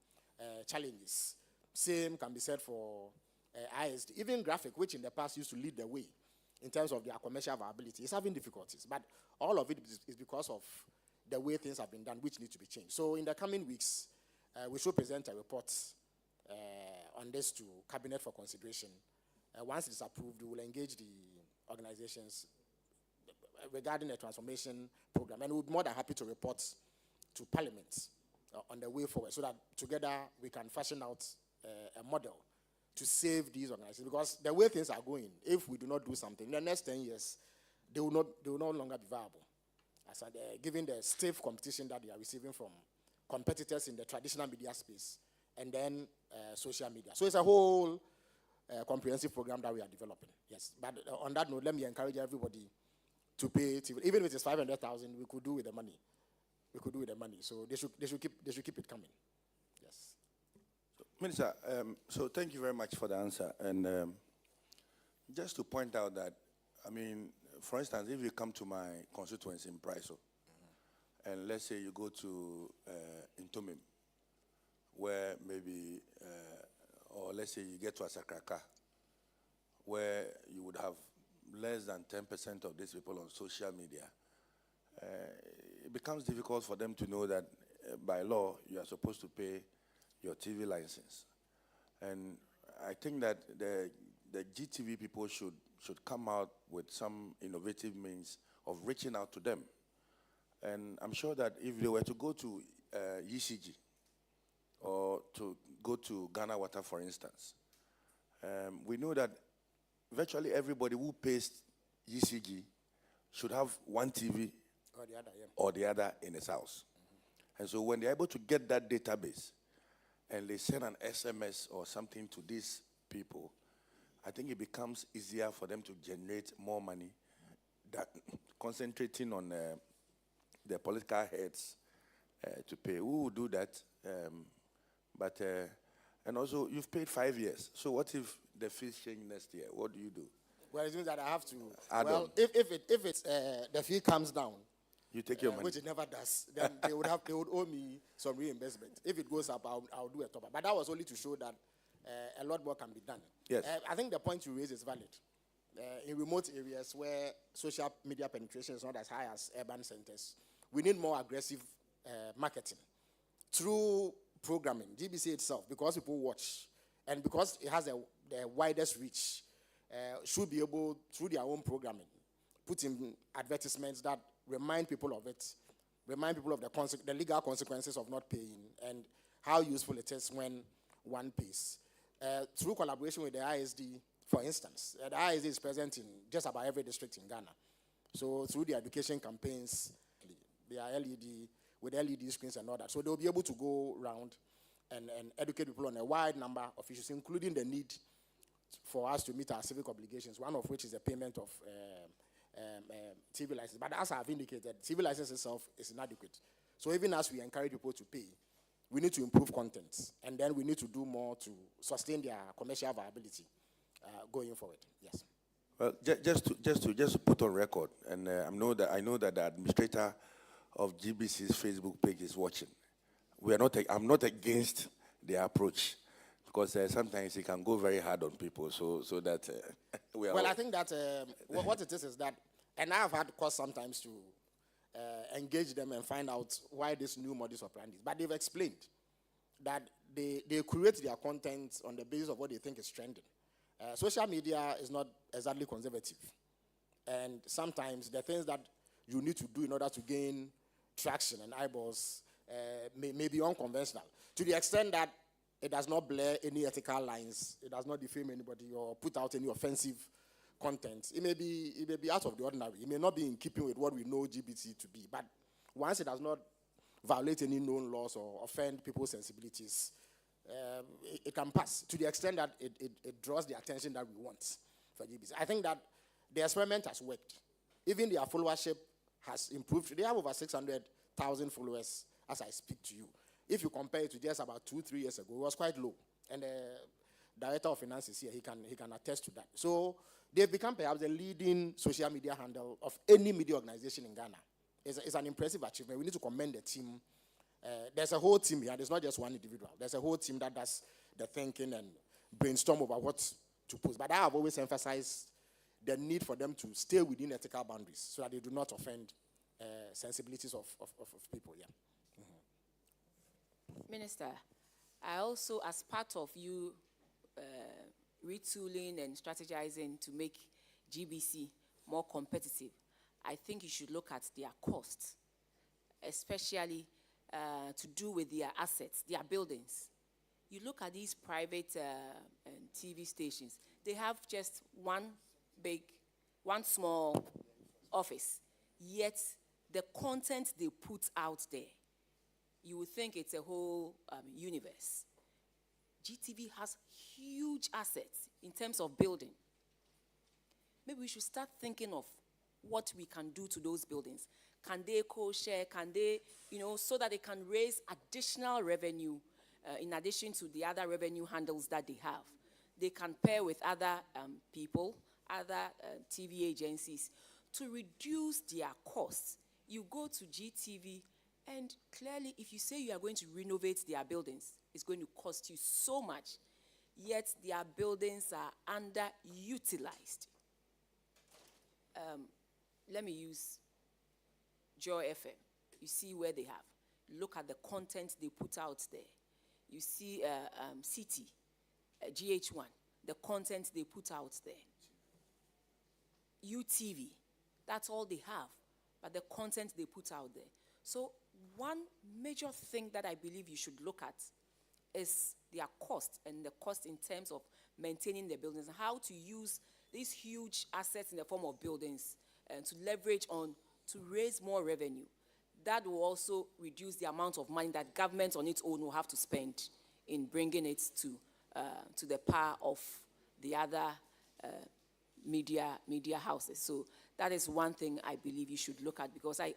challenges. Same can be said for ISD. Even Graphic, which in the past used to lead the way in terms of their commercial viability, is having difficulties. But all of it is because of the way things have been done, which need to be changed. So in the coming weeks, we should present a report on this to Cabinet for consideration. Once it is approved, we will engage the organizations regarding the transformation program, and we'll be more than happy to report to Parliament on the way forward, so that together we can fashion out a model to save these organizations. Because the way things are going, if we do not do something, in the next 10 years, they will no longer be viable. As given the stiff competition that they are receiving from competitors in the traditional media space, and then social media. So it's a whole comprehensive program that we are developing. Yes, but on that note, let me encourage everybody to pay TV. Even if it is 500,000, we could do with the money. We could do with the money. So they should keep it coming. Yes. So, Minister, so thank you very much for the answer. And just to point out that, I mean, for instance, if you come to my constituency in Pryso, and let's say you go to Intomim, where maybe, or let's say you get to Asakraka, where you would have less than 10% of these people on social media, it becomes difficult for them to know that by law you are supposed to pay your TV license. And I think that the GTV people should come out with some innovative means of reaching out to them. And I'm sure that if they were to go to ECG or to go to Ghana Water, for instance, we know that virtually everybody who pays ECG should have one TV or the other in his house. And so when they're able to get that database and they send an SMS or something to these people, I think it becomes easier for them to generate more money, that concentrating on the political heads to pay. Who will do that? And also, you've paid 5 years. So what if the fees change next year? What do you do? Well, it means that I have to. Well, if it's the fee comes down, you take your money, which it never does, then they would owe me some reimbursement. If it goes up, I'll do a top up. But that was only to show that a lot more can be done. Yes. I think the point you raise is valid. In remote areas where social media penetration is not as high as urban centers, we need more aggressive marketing through programming. GBC itself, because people watch and because it has the widest reach, should be able, through their own programming, put in advertisements that remind people of it, remind people of the legal consequences of not paying and how useful it is when one pays. Through collaboration with the ISD, for instance, the ISD is present in just about every district in Ghana. So through the education campaigns, they are LED, with LED screens and all that. So they'll be able to go around and educate people on a wide number of issues, including the need for us to meet our civic obligations, one of which is the payment of TV license. But as I've indicated, TV license itself is inadequate. So even as we encourage people to pay, we need to improve content, and then we need to do more to sustain their commercial viability going forward. Yes. Well, just to put on record, and I know that the administrator of GBC's Facebook page is watching. I'm not against their approach, because sometimes he can go very hard on people. So that we are. Well, I think that what it is that, and I have had cause sometimes to engage them and find out why this new modus operandi. But they've explained that they curate their content on the basis of what they think is trending. Social media is not exactly conservative. And sometimes the things that you need to do in order to gain traction and eyeballs may be unconventional. To the extent that it does not blur any ethical lines, it does not defame anybody or put out any offensive content. It may be out of the ordinary. It may not be in keeping with what we know GBT to be. But once it does not violate any known laws or offend people's sensibilities, it can pass to the extent that it draws the attention that we want for GBC. I think that the experiment has worked. Even their followership has improved. They have over 600,000 followers as I speak to you. If you compare it to just about 2-3 years ago, it was quite low. And the Director of Finance is here. He can attest to that. So they've become perhaps the leading social media handle of any media organization in Ghana. It's an impressive achievement. We need to commend the team. There's a whole team here. There's not just one individual. There's a whole team that does the thinking and brainstorm over what to post. But I have always emphasized the need for them to stay within ethical boundaries so that they do not offend sensibilities of people. Yeah. Mm-hmm. Minister, I also, as part of you retooling and strategizing to make GBC more competitive, I think you should look at their costs, especially to do with their assets, their buildings. You look at these private TV stations, they have just one small office, yet the content they put out there, you would think it's a whole universe. GTV has huge assets in terms of building. Maybe we should start thinking of what we can do to those buildings. Can they co-share? Can they, so that they can raise additional revenue in addition to the other revenue handles that they have? They can pair with other people, other TV agencies to reduce their costs. You go to GTV, and clearly, if you say you are going to renovate their buildings, it's going to cost you so much, yet their buildings are underutilized. Let me use Joy FM. You see where they have. Look at the content they put out there. You see City, GH1, the content they put out there. UTV, that's all they have, but the content they put out there. So one major thing that I believe you should look at is their cost, and the cost in terms of maintaining the buildings, and how to use these huge assets in the form of buildings and to leverage on to raise more revenue. That will also reduce the amount of money that government on its own will have to spend in bringing it to the power of the other media houses. So that is one thing I believe you should look at, because I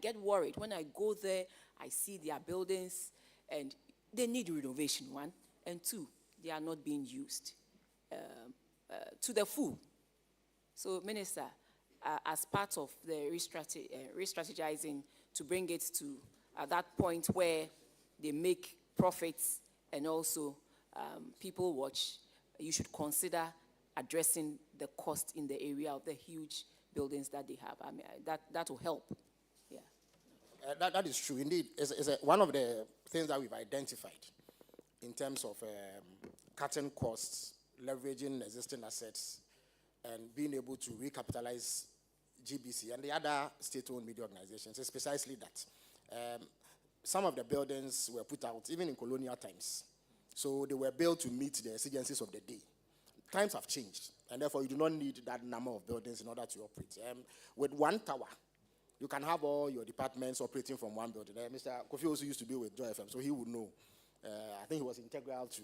get worried when I go there. I see their buildings and they need renovation, one, and two, they are not being used to the full. So, Minister, as part of the re-strategizing to bring it to that point where they make profits and also people watch, you should consider addressing the cost in the area of the huge buildings that they have. I mean, that will help. Yeah. That is true. Indeed, it's one of the things that we've identified in terms of cutting costs, leveraging existing assets, and being able to recapitalize GBC and the other state-owned media organizations. It's precisely that. Some of the buildings were put out even in colonial times. So they were built to meet the exigencies of the day. Times have changed, and therefore you do not need that number of buildings in order to operate. With one tower, you can have all your departments operating from one building. Mr. Kofi also used to be with Joy FM, so he would know. I think he was integral to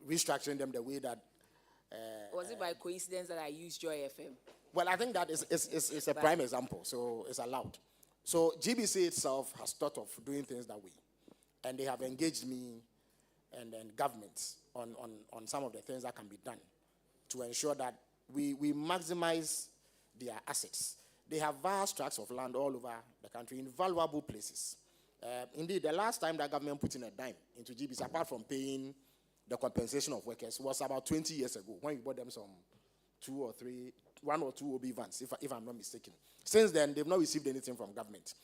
restructuring them the way that... Was it by coincidence that I used Joy FM? Well, I think that is a prime example, so it's allowed. So GBC itself has thought of doing things that way, and they have engaged me and governments on some of the things that can be done to ensure that we maximize their assets. They have vast tracts of land all over the country in valuable places. Indeed, the last time that government put in a dime into GBC, apart from paying the compensation of workers, was about 20 years ago when we bought them some 1 or 2 OB vans, if I'm not mistaken. Since then, they've not received anything from government.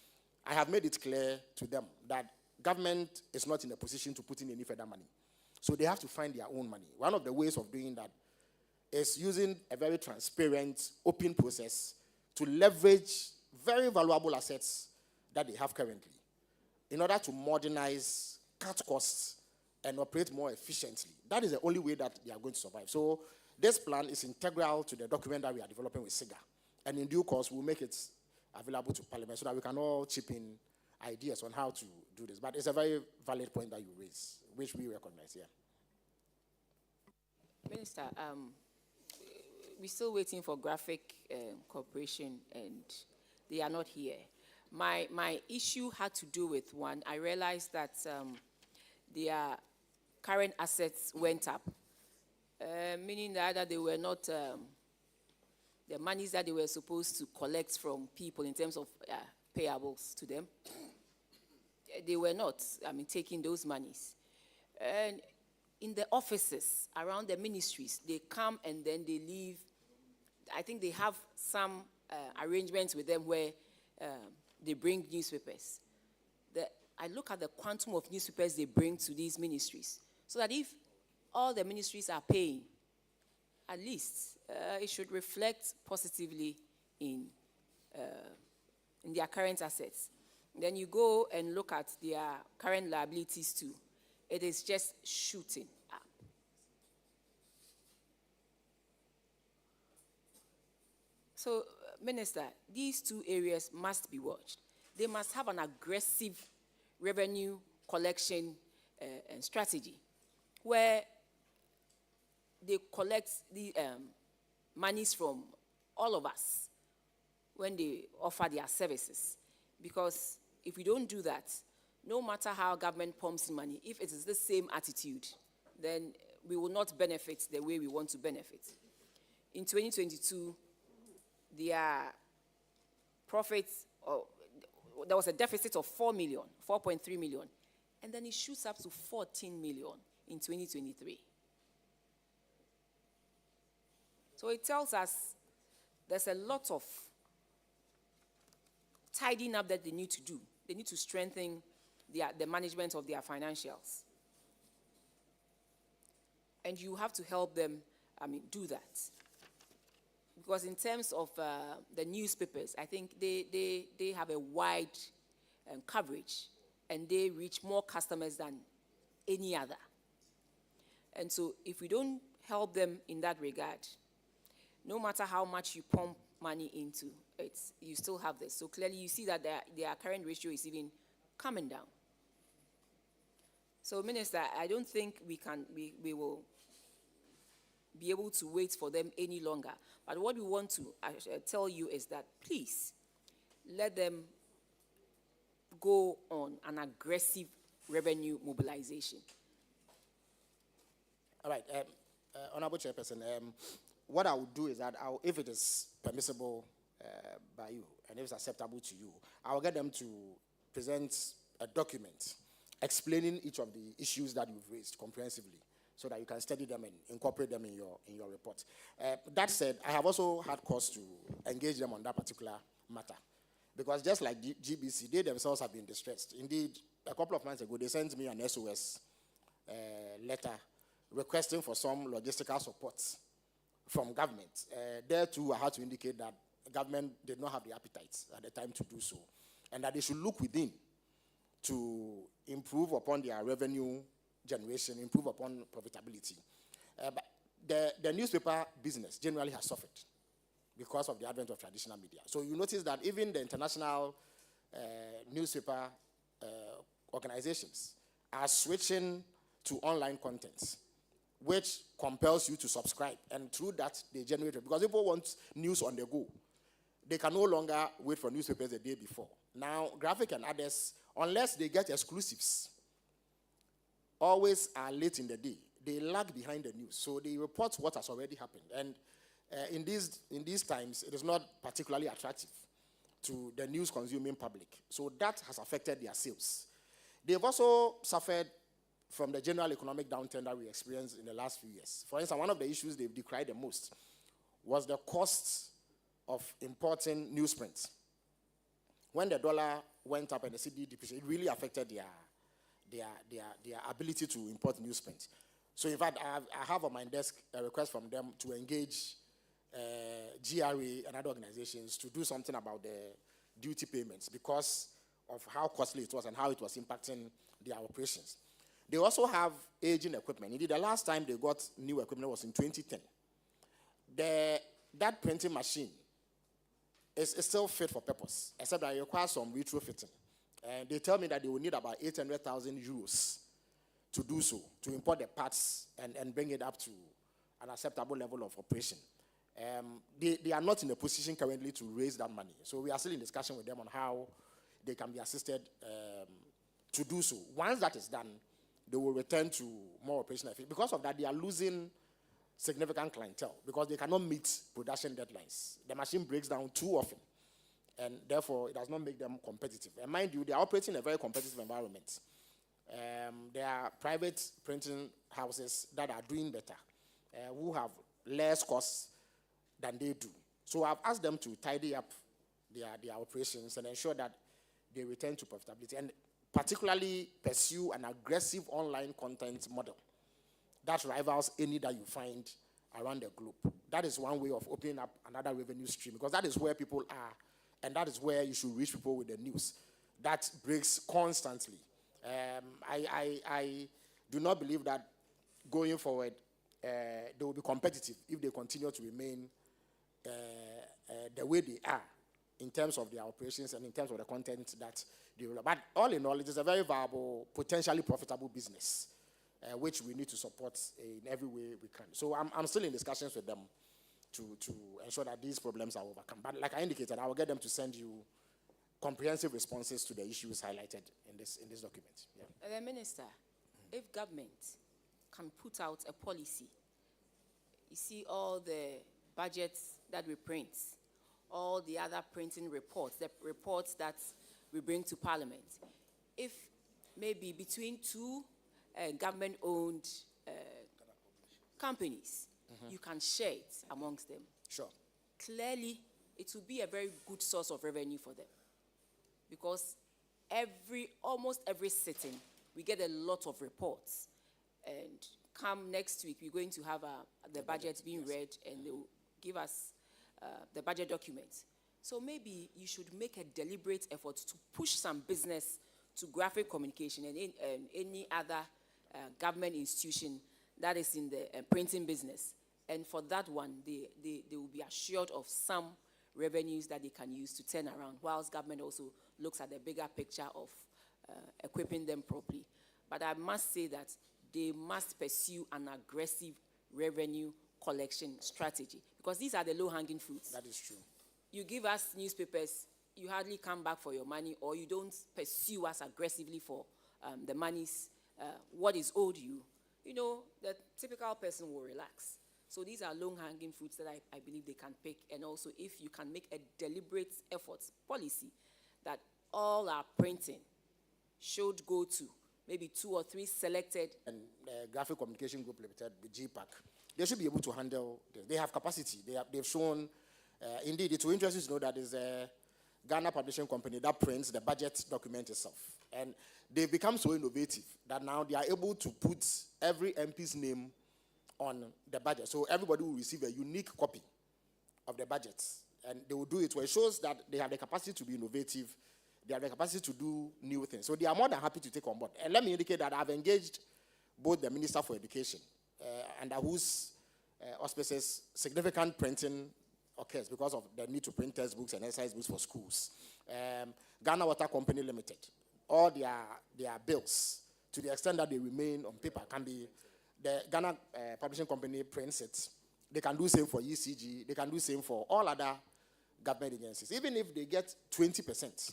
I have made it clear to them that government is not in a position to put in any further money. So they have to find their own money. One of the ways of doing that is using a very transparent, open process to leverage very valuable assets that they have currently in order to modernize, cut costs, and operate more efficiently. That is the only way that they are going to survive. So this plan is integral to the document that we are developing with SIGA. And in due course, we'll make it available to Parliament so that we can all chip in ideas on how to do this. But it's a very valid point that you raise, which we recognize here. Minister, we're still waiting for Graphic Corporation, and they are not here. My issue had to do with, one, I realized that their current assets went up, meaning that either they were not, the monies that they were supposed to collect from people in terms of payables to them, they were not, taking those monies. And in the offices around the ministries, they come and then they leave. I think they have some arrangements with them where they bring newspapers. I look at the quantum of newspapers they bring to these ministries, so that if all the ministries are paying, at least it should reflect positively in their current assets. Then you go and look at their current liabilities too. It is just shooting up. So, Minister, these two areas must be watched. They must have an aggressive revenue collection and strategy where they collect the monies from all of us when they offer their services. Because if we don't do that, no matter how government pumps in money, if it is the same attitude, then we will not benefit the way we want to benefit. In 2022, their profits, there was a deficit of 4.3 million, and then it shoots up to 14 million in 2023. So it tells us there's a lot of tidying up that they need to do. They need to strengthen the management of their financials. And you have to help them, do that. Because in terms of the newspapers, I think they have a wide coverage, and they reach more customers than any other. And so if we don't help them in that regard, no matter how much you pump money into it, you still have this. So clearly you see that their current ratio is even coming down. So, Minister, I don't think we will be able to wait for them any longer. But what we want to tell you is that, please, let them go on an aggressive revenue mobilization. All right, Honorable Chairperson, what I will do is that if it is permissible by you and if it's acceptable to you, I will get them to present a document explaining each of the issues that you've raised comprehensively, so that you can study them and incorporate them in your report. That said, I have also had cause to engage them on that particular matter, because just like GBC, they themselves have been distressed. Indeed, a couple of months ago, they sent me an SOS letter requesting for some logistical support from government. There too, I had to indicate that the government did not have the appetite at the time to do so, and that they should look within to improve upon their revenue generation, improve upon profitability. But the newspaper business generally has suffered because of the advent of traditional media. So you notice that even the international newspaper organizations are switching to online content, which compels you to subscribe. And through that, they generate it. Because people want news on the go. They can no longer wait for newspapers the day before. Now, Graphic and others, unless they get exclusives, always are late in the day. They lag behind the news. So they report what has already happened. And in these times, it is not particularly attractive to the news-consuming public. So that has affected their sales. They've also suffered from the general economic downturn that we experienced in the last few years. For instance, one of the issues they've decried the most was the cost of importing newsprint. When the dollar went up and the cedi depreciated, it really affected their ability to import newsprint. So in fact, I have on my desk a request from them to engage GRA and other organizations to do something about the duty payments because of how costly it was and how it was impacting their operations. They also have aging equipment. Indeed, the last time they got new equipment was in 2010. That printing machine is still fit for purpose, except that it requires some retrofitting. And they tell me that they will need about 800,000 euros to do so, to import the parts and bring it up to an acceptable level of operation. They are not in a position currently to raise that money. So we are still in discussion with them on how they can be assisted to do so. Once that is done, they will return to more operational efficiency. Because of that, they are losing significant clientele because they cannot meet production deadlines. The machine breaks down too often, and therefore it does not make them competitive. And mind you, they are operating in a very competitive environment. There are private printing houses that are doing better, who have less costs than they do. So I've asked them to tidy up their operations and ensure that they return to profitability, and particularly pursue an aggressive online content model that rivals any that you find around the globe. That is one way of opening up another revenue stream, because that is where people are, and that is where you should reach people with the news. That breaks constantly. I do not believe that going forward they will be competitive if they continue to remain the way they are in terms of their operations and in terms of the content that they develop. But all in all, it is a very viable, potentially profitable business, which we need to support in every way we can. So I'm still in discussions with them to ensure that these problems are overcome. But like I indicated, I will get them to send you comprehensive responses to the issues highlighted in this document. Yeah. The Minister, if government can put out a policy, you see all the budgets that we print, all the other printing reports, the reports that we bring to Parliament, if maybe between two government-owned companies, you can share it amongst them. Sure. Clearly, it will be a very good source of revenue for them, because almost every sitting, we get a lot of reports. And come next week, we're going to have the budget being read, and they will give us the budget documents. So maybe you should make a deliberate effort to push some business to graphic communication and any other government institution that is in the printing business. And for that one, they will be assured of some revenues that they can use to turn around, whilst government also looks at the bigger picture of equipping them properly. But I must say that they must pursue an aggressive revenue collection strategy, because these are the low-hanging fruits. That is true. You give us newspapers, you hardly come back for your money, or you don't pursue us aggressively for the monies, what is owed you. You know, the typical person will relax. So these are low-hanging fruits that I believe they can pick. And also, if you can make a deliberate effort policy that all our printing should go to maybe 2 or 3 selected. And the Graphic Communication Group Limited, the GPAC, they should be able to handle this. They have capacity. They've shown, indeed, it will interest you to know that there's a Ghana publishing company that prints the budget document itself. And they've become so innovative that now they are able to put every MP's name on the budget. So everybody will receive a unique copy of the budget. And they will do it where it shows that they have the capacity to be innovative. They have the capacity to do new things. So they are more than happy to take on board. And let me indicate that I've engaged both the Minister for Education, under whose auspices significant printing occurs because of the need to print textbooks and exercise books for schools. Ghana Water Company Limited, all their bills, to the extent that they remain on paper, can be, the Ghana Publishing Company prints it. They can do the same for ECG. They can do the same for all other government agencies. Even if they get 20%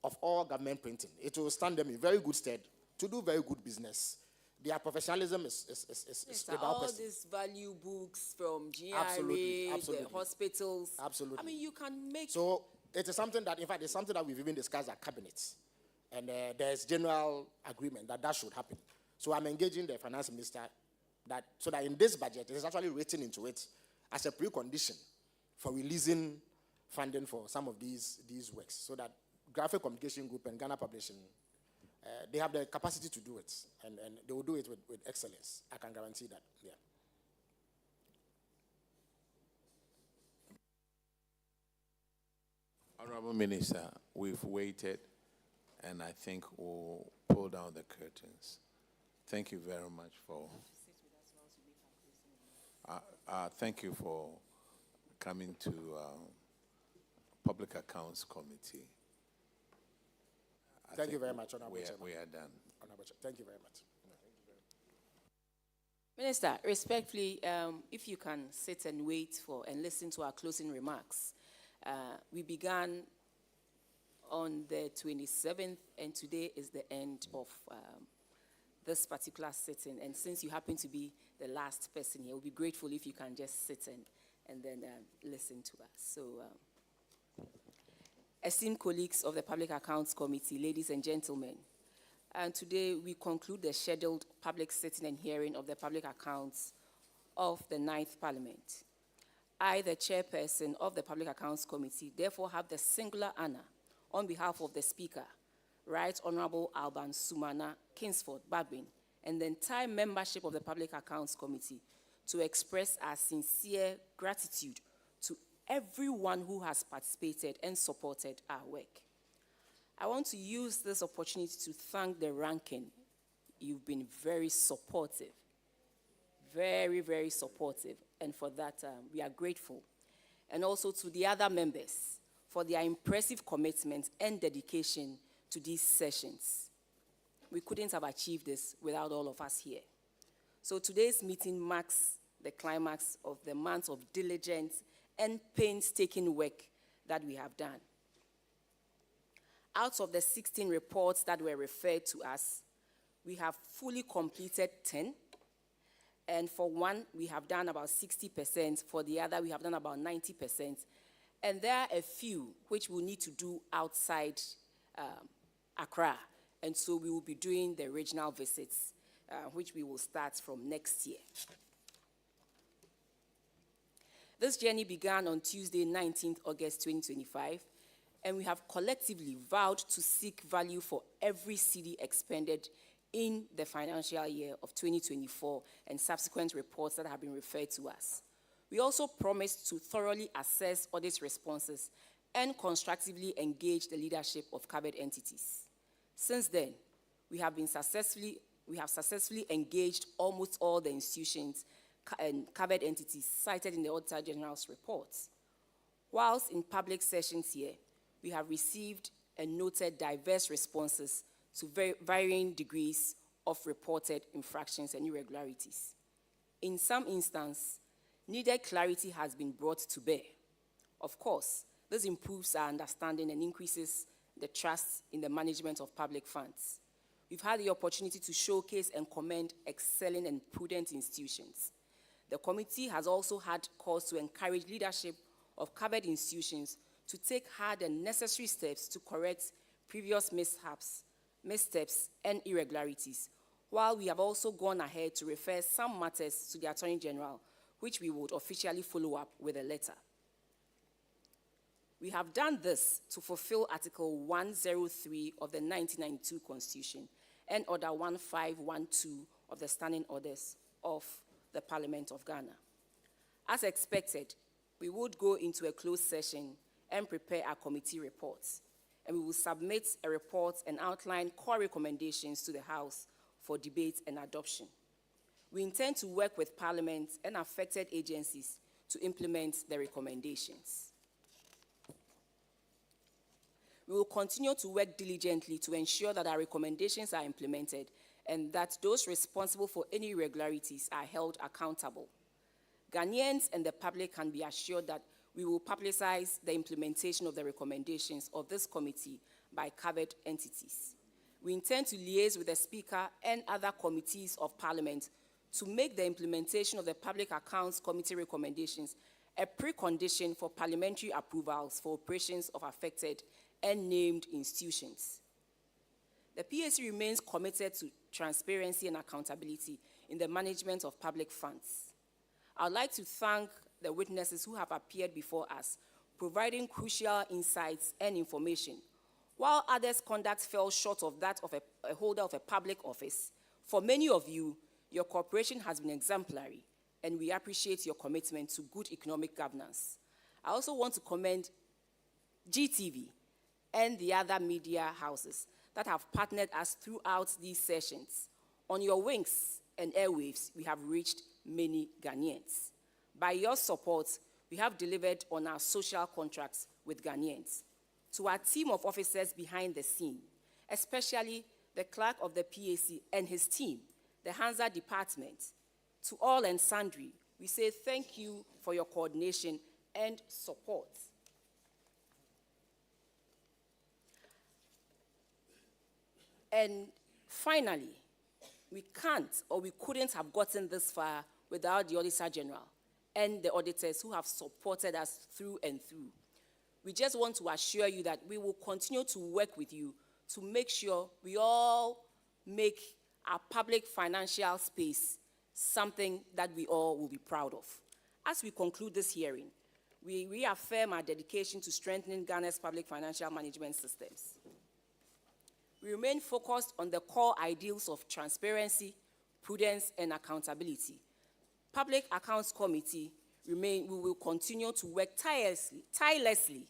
of all government printing, it will stand them in very good stead to do very good business. Their professionalism is without all question. these value books from GRA, Absolutely. the hospitals. Absolutely. I mean, you can make... So it is something that, in fact, it's something that we've even discussed at Cabinet. And there's general agreement that that should happen. So I'm engaging the finance minister so that in this budget, it is actually written into it as a precondition for releasing funding for some of these works, so that Graphic Communication Group and Ghana Publishing, they have the capacity to do it, and they will do it with excellence. I can guarantee that. Yeah. Honorable Minister, we've waited, and I think we'll pull down the curtains. Thank you very much for. Thank you for coming to Public Accounts Committee. Thank you very much, Honorable Chairman. We are done. Honorable Chair, thank you very much. Minister, respectfully, if you can sit and wait for and listen to our closing remarks. We began on the 27th, and today is the end of this particular sitting. And since you happen to be the last person here, we'll be grateful if you can just sit and then listen to us. So, esteemed colleagues of the Public Accounts Committee, ladies and gentlemen, and today we conclude the scheduled public sitting and hearing of the public accounts of the 9th Parliament. I, the chairperson of the Public Accounts Committee, therefore have the singular honor, on behalf of the Speaker, Right Honorable Alban Sumana Kingsford Babin, and the entire membership of the Public Accounts Committee, to express our sincere gratitude to everyone who has participated and supported our work. I want to use this opportunity to thank the ranking. You've been very supportive, very, very supportive, and for that we are grateful. And also to the other members for their impressive commitment and dedication to these sessions. We couldn't have achieved this without all of us here. So today's meeting marks the climax of the months of diligent and painstaking work that we have done. Out of the 16 reports that were referred to us, we have fully completed 10. And for one, we have done about 60%. For the other, we have done about 90%. And there are a few which we'll need to do outside Accra. And so we will be doing the regional visits, which we will start from next year. This journey began on Tuesday, 19th August 2025, and we have collectively vowed to seek value for every cedi expended in the financial year of 2024 and subsequent reports that have been referred to us. We also promised to thoroughly assess audit responses and constructively engage the leadership of covered entities. Since then, we have successfully engaged almost all the institutions and covered entities cited in the Auditor General's reports. Whilst in public sessions here, we have received and noted diverse responses to varying degrees of reported infractions and irregularities. In some instances, needed clarity has been brought to bear. Of course, this improves our understanding and increases the trust in the management of public funds. We've had the opportunity to showcase and commend excellent and prudent institutions. The committee has also had calls to encourage leadership of covered institutions to take hard and necessary steps to correct previous missteps, and irregularities, while we have also gone ahead to refer some matters to the Attorney General, which we would officially follow up with a letter. We have done this to fulfill Article 103 of the 1992 Constitution and Order 1512 of the Standing Orders of the Parliament of Ghana. As expected, we would go into a closed session and prepare our committee reports, and we will submit a report and outline core recommendations to the House for debate and adoption. We intend to work with Parliament and affected agencies to implement the recommendations. We will continue to work diligently to ensure that our recommendations are implemented and that those responsible for any irregularities are held accountable. Ghanaians and the public can be assured that we will publicize the implementation of the recommendations of this committee by covered entities. We intend to liaise with the Speaker and other committees of Parliament to make the implementation of the Public Accounts Committee recommendations a precondition for parliamentary approvals for operations of affected and named institutions. The PAC remains committed to transparency and accountability in the management of public funds. I would like to thank the witnesses who have appeared before us, providing crucial insights and information. While others' conduct fell short of that of a holder of a public office, for many of you, your cooperation has been exemplary, and we appreciate your commitment to good economic governance. I also want to commend GTV and the other media houses that have partnered us throughout these sessions. On your wings and airwaves, we have reached many Ghanaians. By your support, we have delivered on our social contracts with Ghanaians. To our team of officers behind the scene, especially the clerk of the PAC and his team, the Hansa department, to all and sundry, we say thank you for your coordination and support. And finally, we can't or we couldn't have gotten this far without the Auditor General and the auditors who have supported us through and through. We just want to assure you that we will continue to work with you to make sure we all make our public financial space something that we all will be proud of. As we conclude this hearing, we reaffirm our dedication to strengthening Ghana's public financial management systems. We remain focused on the core ideals of transparency, prudence, and accountability. Public Accounts Committee we will continue to work tirelessly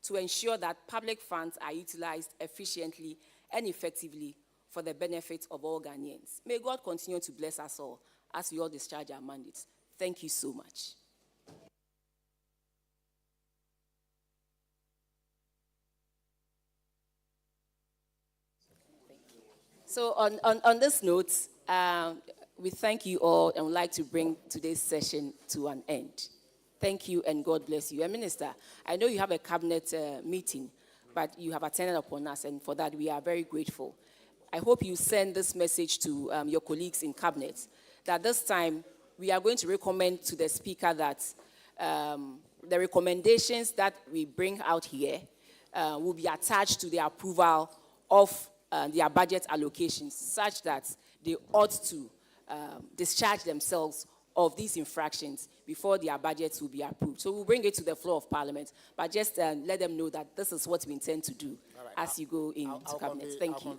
to ensure that public funds are utilized efficiently and effectively for the benefit of all Ghanaians. May God continue to bless us all as we all discharge our mandates. Thank you so much. So on this note, we thank you all and would like to bring today's session to an end. Thank you and God bless you. And Minister, I know you have a cabinet meeting, but you have attended upon us, and for that we are very grateful. I hope you send this message to your colleagues in cabinet that this time we are going to recommend to the Speaker that the recommendations that we bring out here will be attached to the approval of their budget allocations, such that they ought to discharge themselves of these infractions before their budgets will be approved. So we'll bring it to the floor of Parliament, but just let them know that this is what we intend to do as you go into Cabinet. Thank you.